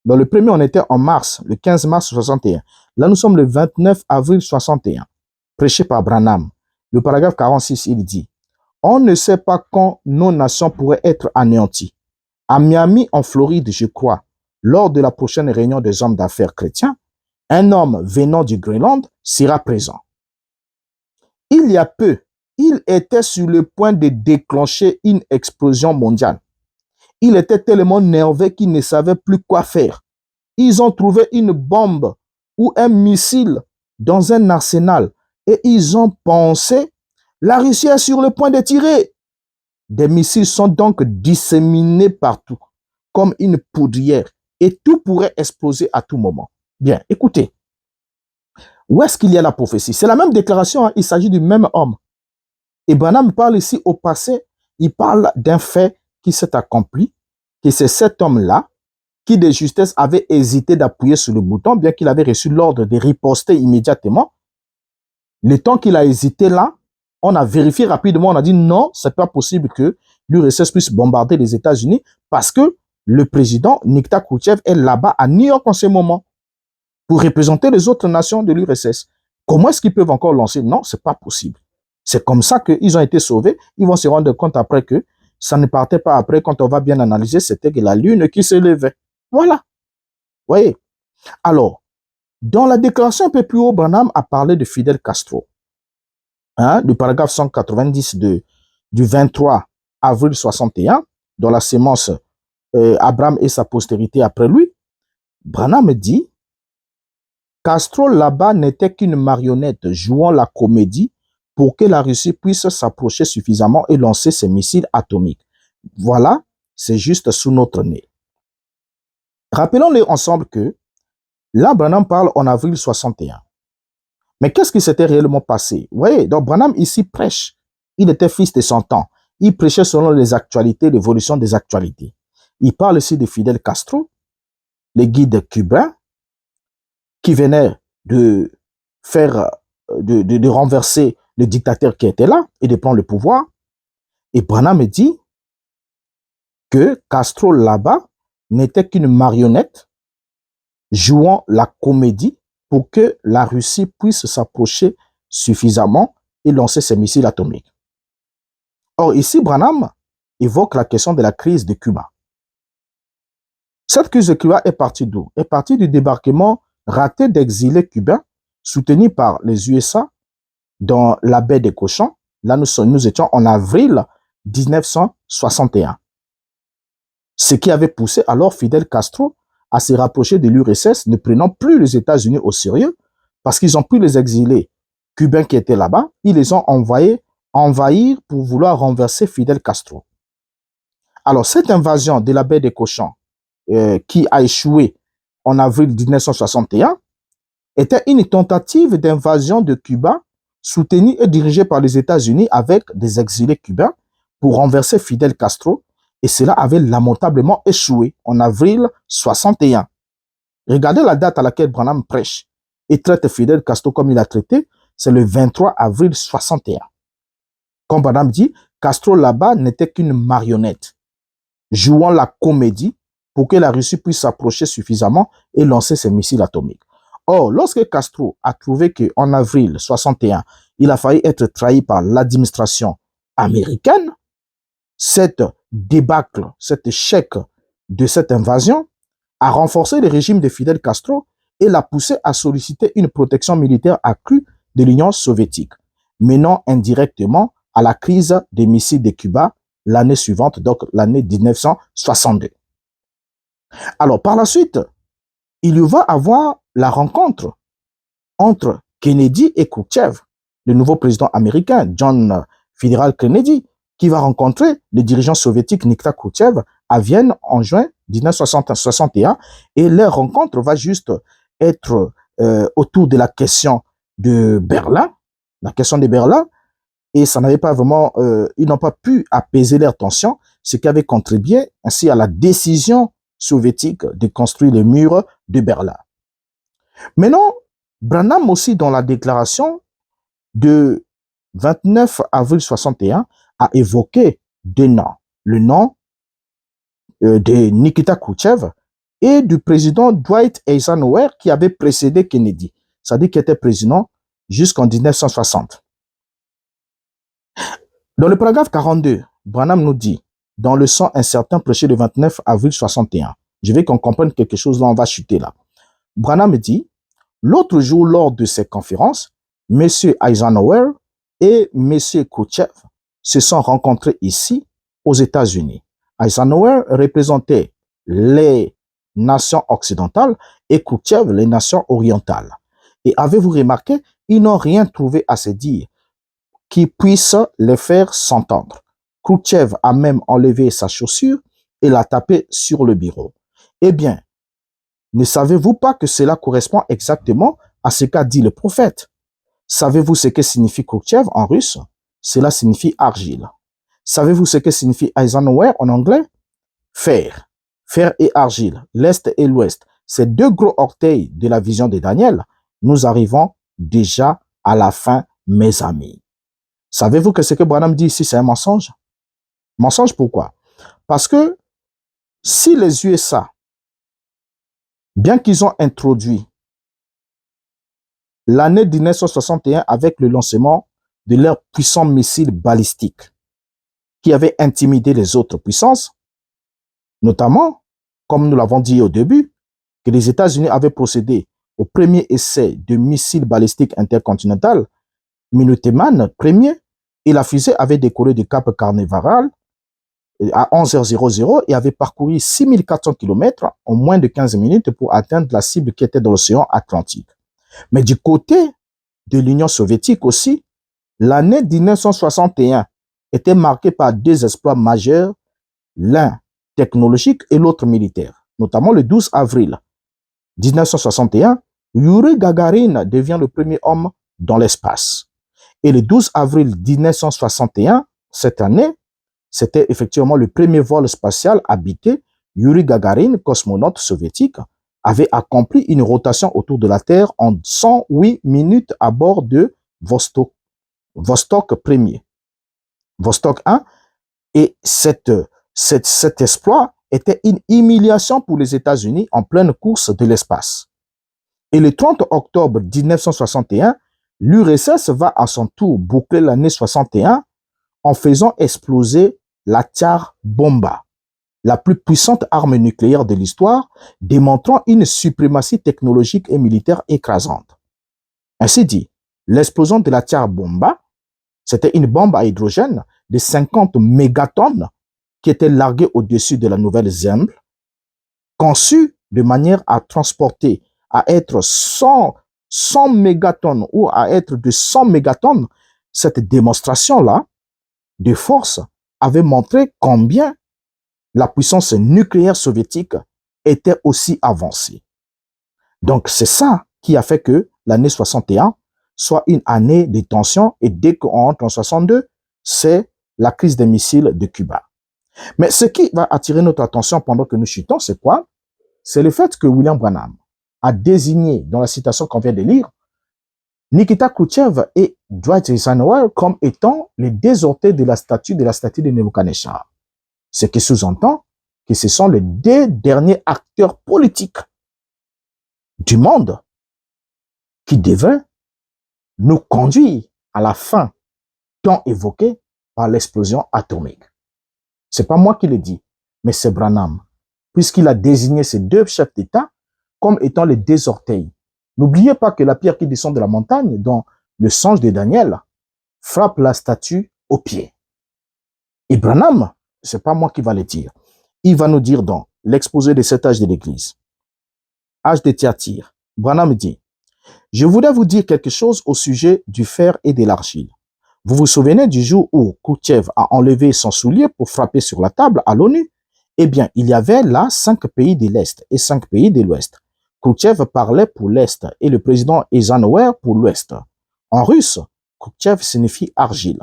dans le premier, on était en mars, le 15 mars 61. Là, nous sommes le 29 avril 61. Prêché par Branham. Le paragraphe 46, il dit, on ne sait pas quand nos nations pourraient être anéanties. À Miami, en Floride, je crois, lors de la prochaine réunion des hommes d'affaires chrétiens, un homme venant du Groenland sera présent. Il y a peu, il était sur le point de déclencher une explosion mondiale. Il était tellement nerveux qu'il ne savait plus quoi faire. Ils ont trouvé une bombe ou un missile dans un arsenal et ils ont pensé la Russie est sur le point de tirer. Des missiles sont donc disséminés partout comme une poudrière et tout pourrait exploser à tout moment. Bien, écoutez. Où est-ce qu'il y a la prophétie? C'est la même déclaration, hein? Il s'agit du même homme. Et Branham parle ici au passé, il parle d'un fait qui s'est accompli, que c'est cet homme-là qui de justesse avait hésité d'appuyer sur le bouton, bien qu'il avait reçu l'ordre de riposter immédiatement. Le temps qu'il a hésité là, on a vérifié rapidement, on a dit non, c'est pas possible que l'URSS puisse bombarder les États-Unis parce que le président Nikita Khrouchtchev est là-bas à New York en ce moment pour représenter les autres nations de l'URSS. Comment est-ce qu'ils peuvent encore lancer? Non, c'est pas possible. C'est comme ça qu'ils ont été sauvés. Ils vont se rendre compte après que ça ne partait pas après. Quand on va bien analyser, c'était que la Lune qui se levait. Voilà. Vous voyez? Alors, dans la déclaration un peu plus haut, Branham a parlé de Fidel Castro. Hein, du paragraphe 190 du 23 avril 61, dans la sémence Abraham et sa postérité après lui. Branham dit, Castro là-bas n'était qu'une marionnette jouant la comédie pour que la Russie puisse s'approcher suffisamment et lancer ses missiles atomiques. Voilà, c'est juste sous notre nez. Rappelons-les ensemble que là, Branham parle en avril 61. Mais qu'est-ce qui s'était réellement passé? Vous voyez, donc Branham ici prêche. Il était fils de son temps. Il prêchait selon les actualités, l'évolution des actualités. Il parle ici de Fidel Castro, le guide cubain, qui venait de faire, de renverser le dictateur qui était là et de prendre le pouvoir. Et Branham dit que Castro là-bas n'était qu'une marionnette jouant la comédie pour que la Russie puisse s'approcher suffisamment et lancer ses missiles atomiques. Or, ici, Branham évoque la question de la crise de Cuba. Cette crise de Cuba est partie d'où? Est partie du débarquement raté d'exilés cubains soutenus par les USA dans la baie des Cochons. Là, nous étions en avril 1961. Ce qui avait poussé alors Fidel Castro à se rapprocher de l'URSS, ne prenant plus les États-Unis au sérieux, parce qu'ils ont pris les exilés cubains qui étaient là-bas, ils les ont envahir pour vouloir renverser Fidel Castro. Alors, cette invasion de la baie des Cochons, qui a échoué en avril 1961, était une tentative d'invasion de Cuba, soutenue et dirigée par les États-Unis avec des exilés cubains pour renverser Fidel Castro, et cela avait lamentablement échoué en avril 61. Regardez la date à laquelle Branham prêche et traite Fidel Castro comme il a traité, c'est le 23 avril 61. Comme Branham dit, Castro là-bas n'était qu'une marionnette, jouant la comédie pour que la Russie puisse s'approcher suffisamment et lancer ses missiles atomiques. Or, lorsque Castro a trouvé qu'en avril 61, il a failli être trahi par l'administration américaine, cette débâcle, cet échec de cette invasion a renforcé le régime de Fidel Castro et l'a poussé à solliciter une protection militaire accrue de l'Union soviétique, menant indirectement à la crise des missiles de Cuba l'année suivante, donc l'année 1962. Alors, par la suite, il y va avoir la rencontre entre Kennedy et Khrouchtchev, le nouveau président américain, John Fitzgerald Kennedy, qui va rencontrer le dirigeant soviétique Nikita Khrouchtchev à Vienne en juin 1961, et leur rencontre va juste être autour de la question de Berlin, et ça n'avait pas vraiment, ils n'ont pas pu apaiser leurs tensions, ce qui avait contribué ainsi à la décision soviétique de construire le mur de Berlin. Maintenant, Branham aussi, dans la déclaration de 29 avril 61, a évoqué deux noms. Le nom de Nikita Khrouchtchev et du président Dwight Eisenhower qui avait précédé Kennedy, c'est-à-dire qui était président jusqu'en 1960. Dans le paragraphe 42, Branham nous dit, dans le sang incertain prêché le 29 avril 61, je veux qu'on comprenne quelque chose, là on va chuter là. Branham dit, l'autre jour lors de ces conférences, M. Eisenhower et M. Khrouchtchev se sont rencontrés ici aux États-Unis. Eisenhower représentait les nations occidentales et Khrouchtchev les nations orientales. Et avez-vous remarqué, ils n'ont rien trouvé à se dire qui puisse les faire s'entendre. Khrouchtchev a même enlevé sa chaussure et l'a tapé sur le bureau. Eh bien, ne savez-vous pas que cela correspond exactement à ce qu'a dit le prophète? Savez-vous ce que signifie Khrouchtchev en russe? Cela signifie argile. Savez-vous ce que signifie Eisenhower en anglais? Fer. Fer et argile, l'Est et l'Ouest. Ces deux gros orteils de la vision de Daniel, nous arrivons déjà à la fin, mes amis. Savez-vous que ce que Branham dit ici, c'est un mensonge? Mensonge pourquoi? Parce que si les USA, bien qu'ils ont introduit l'année 1961 avec le lancement de leurs puissants missiles balistiques qui avaient intimidé les autres puissances, notamment, comme nous l'avons dit au début, que les États-Unis avaient procédé au premier essai de missiles balistiques intercontinental, Minuteman premier, et la fusée avait décollé du Cap Canaveral à 11h00 et avait parcouru 6400 km en moins de 15 minutes pour atteindre la cible qui était dans l'océan Atlantique. Mais du côté de l'Union soviétique aussi, l'année 1961 était marquée par deux exploits majeurs, l'un technologique et l'autre militaire. Notamment le 12 avril 1961, Yuri Gagarin devient le premier homme dans l'espace. Et le 12 avril 1961, cette année, c'était effectivement le premier vol spatial habité. Yuri Gagarin, cosmonaute soviétique, avait accompli une rotation autour de la Terre en 108 minutes à bord de Vostok 1er. Vostok 1. Et cet exploit était une humiliation pour les États-Unis en pleine course de l'espace. Et le 30 octobre 1961, l'URSS va à son tour boucler l'année 61 en faisant exploser la Tsar Bomba, la plus puissante arme nucléaire de l'histoire, démontrant une suprématie technologique et militaire écrasante. Ainsi dit, l'explosion de la Tsar Bomba, c'était une bombe à hydrogène de 50 mégatonnes qui était larguée au-dessus de la Nouvelle-Zélande, conçue de manière à transporter, à être 100 mégatonnes ou à être de 100 mégatonnes. Cette démonstration-là de force avait montré combien la puissance nucléaire soviétique était aussi avancée. Donc, c'est ça qui a fait que l'année 61 soit une année de tension, et dès qu'on entre en 62, c'est la crise des missiles de Cuba. Mais ce qui va attirer notre attention pendant que nous chutons, c'est quoi? C'est le fait que William Branham a désigné, dans la citation qu'on vient de lire, Nikita Khrouchtchev et Dwight Eisenhower comme étant les deux orteils de la statue de Nebuchadnezzar. Ce qui sous-entend que ce sont les deux derniers acteurs politiques du monde qui devraient nous conduire à la fin tant évoquée par l'explosion atomique. C'est pas moi qui le dis, mais c'est Branham, puisqu'il a désigné ces deux chefs d'État comme étant les deux orteils. N'oubliez pas que la pierre qui descend de la montagne, dont le songe de Daniel, frappe la statue au pied. Et Branham, c'est pas moi qui va le dire. Il va nous dire dans l'exposé des 7 âges de l'Église, âge de Thyatire, Branham dit: je voudrais vous dire quelque chose au sujet du fer et de l'argile. Vous vous souvenez du jour où Khrouchtchev a enlevé son soulier pour frapper sur la table à l'ONU? Eh bien, il y avait là 5 pays de l'Est et 5 pays de l'Ouest. Khrouchtchev parlait pour l'Est et le président Eisenhower pour l'Ouest. En russe, Khrouchtchev signifie argile.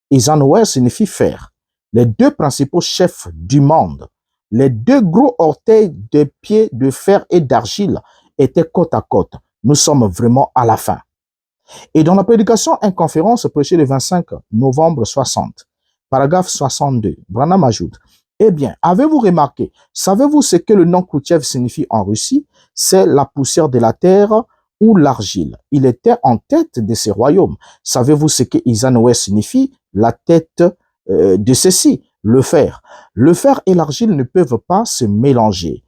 Eisenhower signifie fer. Les deux principaux chefs du monde, les deux gros orteils de pieds de fer et d'argile étaient côte à côte. Nous sommes vraiment à la fin. Et dans la prédication en conférence prêchée le 25 novembre 60, paragraphe 62, Branham ajoute: eh bien, avez-vous remarqué, savez-vous ce que le nom Khrouchtchev signifie en Russie? C'est la poussière de la terre ou l'argile. Il était en tête de ces royaumes. Savez-vous ce que Eisenhower signifie? La tête de ceci, le fer. Le fer et l'argile ne peuvent pas se mélanger.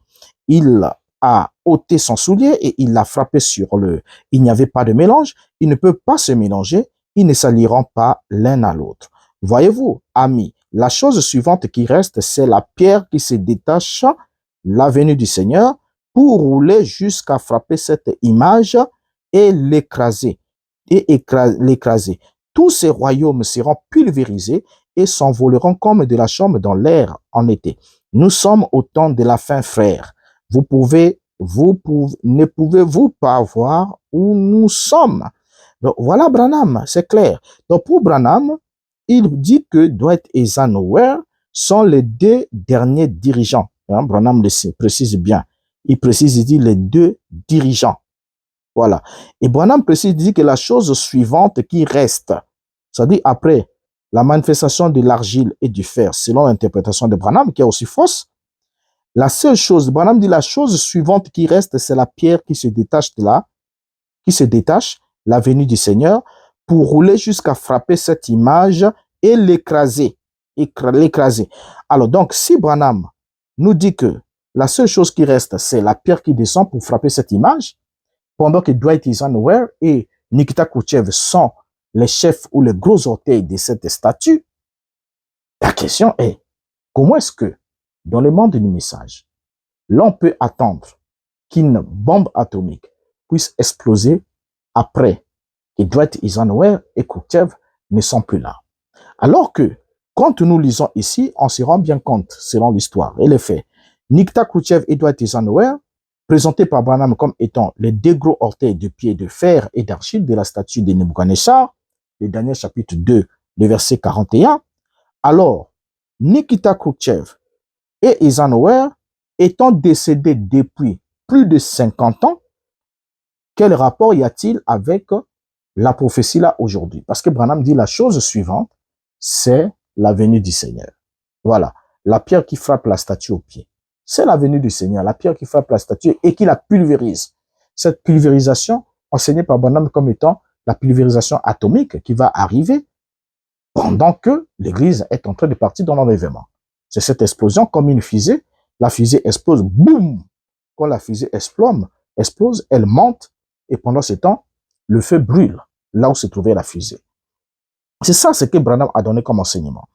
Il a ôté son soulier et il l'a frappé sur le... Il n'y avait pas de mélange. Ils ne peuvent pas se mélanger. Ils ne s'allieront pas l'un à l'autre. Voyez-vous, amis, la chose suivante qui reste, c'est la pierre qui se détache, la venue du Seigneur, pour rouler jusqu'à frapper cette image et l'écraser. L'écraser. Tous ces royaumes seront pulvérisés et s'envoleront comme de la chambre dans l'air en été. Nous sommes au temps de la fin, frères. Ne pouvez-vous pas voir où nous sommes? Donc, voilà Branham, c'est clair. Donc, pour Branham, il dit que Dwight Eisenhower sont les deux derniers dirigeants. Hein, Branham le précise bien. Il précise, il dit les deux dirigeants. Voilà. Et Branham précise, il dit que la chose suivante qui reste, c'est-à-dire après la manifestation de l'argile et du fer, selon l'interprétation de Branham, qui est aussi fausse, la seule chose, Branham dit la chose suivante qui reste, c'est la pierre qui se détache de là, qui se détache, la venue du Seigneur, pour rouler jusqu'à frapper cette image et l'écraser. L'écraser. Alors donc, si Branham nous dit que la seule chose qui reste, c'est la pierre qui descend pour frapper cette image, pendant que Dwight Eisenhower et Nikita Khrouchtchev sont les chefs ou les gros orteils de cette statue, la question est, comment est-ce que dans le monde du message, l'on peut attendre qu'une bombe atomique puisse exploser après que Dwight Eisenhower et Khrouchtchev ne sont plus là? Alors que, quand nous lisons ici, on se rend bien compte, selon l'histoire et les faits, Nikita Khrouchtchev et Dwight Eisenhower, présentés par Branham comme étant les deux gros orteils de pied de fer et d'argile de la statue de Nebuchadnezzar, le Daniel chapitre 2, le verset 41, alors Nikita Khrouchtchev et Eisenhower étant décédés depuis plus de 50 ans, quel rapport y a-t-il avec la prophétie là aujourd'hui? Parce que Branham dit la chose suivante, c'est la venue du Seigneur. Voilà, la pierre qui frappe la statue au pied. C'est la venue du Seigneur, la pierre qui frappe la statue et qui la pulvérise. Cette pulvérisation, enseignée par Branham comme étant la pulvérisation atomique qui va arriver pendant que l'Église est en train de partir dans l'enlèvement. C'est cette explosion comme une fusée. La fusée explose, boum! Quand la fusée explose, elle monte et pendant ce temps, le feu brûle là où se trouvait la fusée. C'est ça ce que Branham a donné comme enseignement.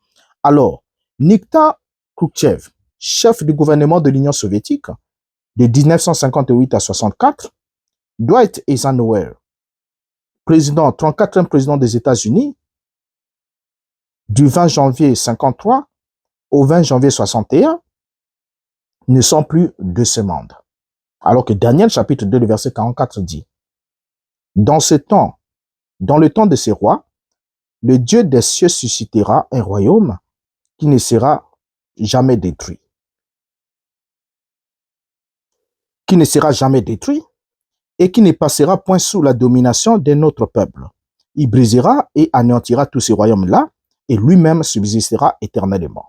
Alors, Nikita Khrouchtchev, chef du gouvernement de l'Union soviétique de 1958 à 64, Dwight Eisenhower, 34e président des États-Unis, du 20 janvier 53 au 20 janvier 61, ne sont plus de ce monde. Alors que Daniel chapitre 2, le verset 44 dit, dans le temps de ces rois, le Dieu des cieux suscitera un royaume qui ne sera jamais détruit. Qui ne sera jamais détruit et qui ne passera point sous la domination d'un autre peuple. Il brisera et anéantira tous ces royaumes-là et lui-même subsistera éternellement.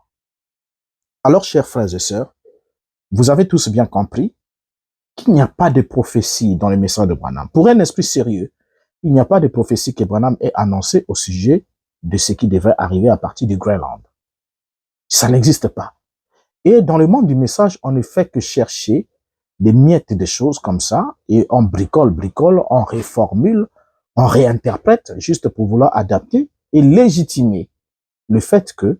Alors, chers frères et sœurs, vous avez tous bien compris qu'il n'y a pas de prophétie dans les messages de Branham. Pour un esprit sérieux, il n'y a pas de prophétie que Branham ait annoncée au sujet de ce qui devrait arriver à partir du Groenland. Ça n'existe pas. Et dans le monde du message, on ne fait que chercher des miettes de choses comme ça, et on bricole, on reformule, on réinterprète, juste pour vouloir adapter et légitimer le fait que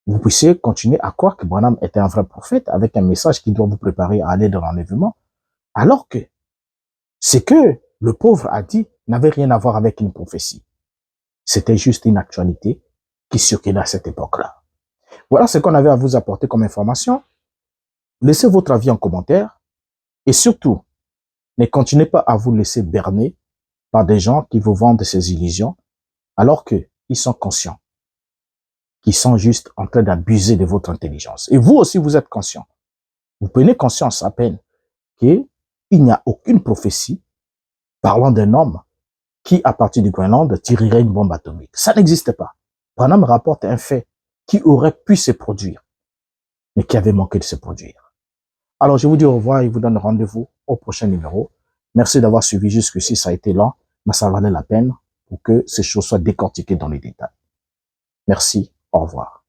vous puissiez continuer à croire que Branham était un vrai prophète avec un message qui doit vous préparer à aller dans l'enlèvement, alors que ce que le pauvre a dit n'avait rien à voir avec une prophétie. C'était juste une actualité qui circulait à cette époque-là. Voilà ce qu'on avait à vous apporter comme information. Laissez votre avis en commentaire et surtout, ne continuez pas à vous laisser berner par des gens qui vous vendent ces illusions alors qu'ils sont conscients, qu'ils sont juste en train d'abuser de votre intelligence. Et vous aussi, vous êtes conscient. Vous prenez conscience à peine qu'il n'y a aucune prophétie parlant d'un homme qui, à partir du Groenland, tirerait une bombe atomique. Ça n'existe pas. Branham rapporte un fait qui aurait pu se produire, mais qui avait manqué de se produire. Alors, je vous dis au revoir et vous donne rendez-vous au prochain numéro. Merci d'avoir suivi jusqu'ici. Ça a été lent, mais ça valait la peine pour que ces choses soient décortiquées dans les détails. Merci. Au revoir.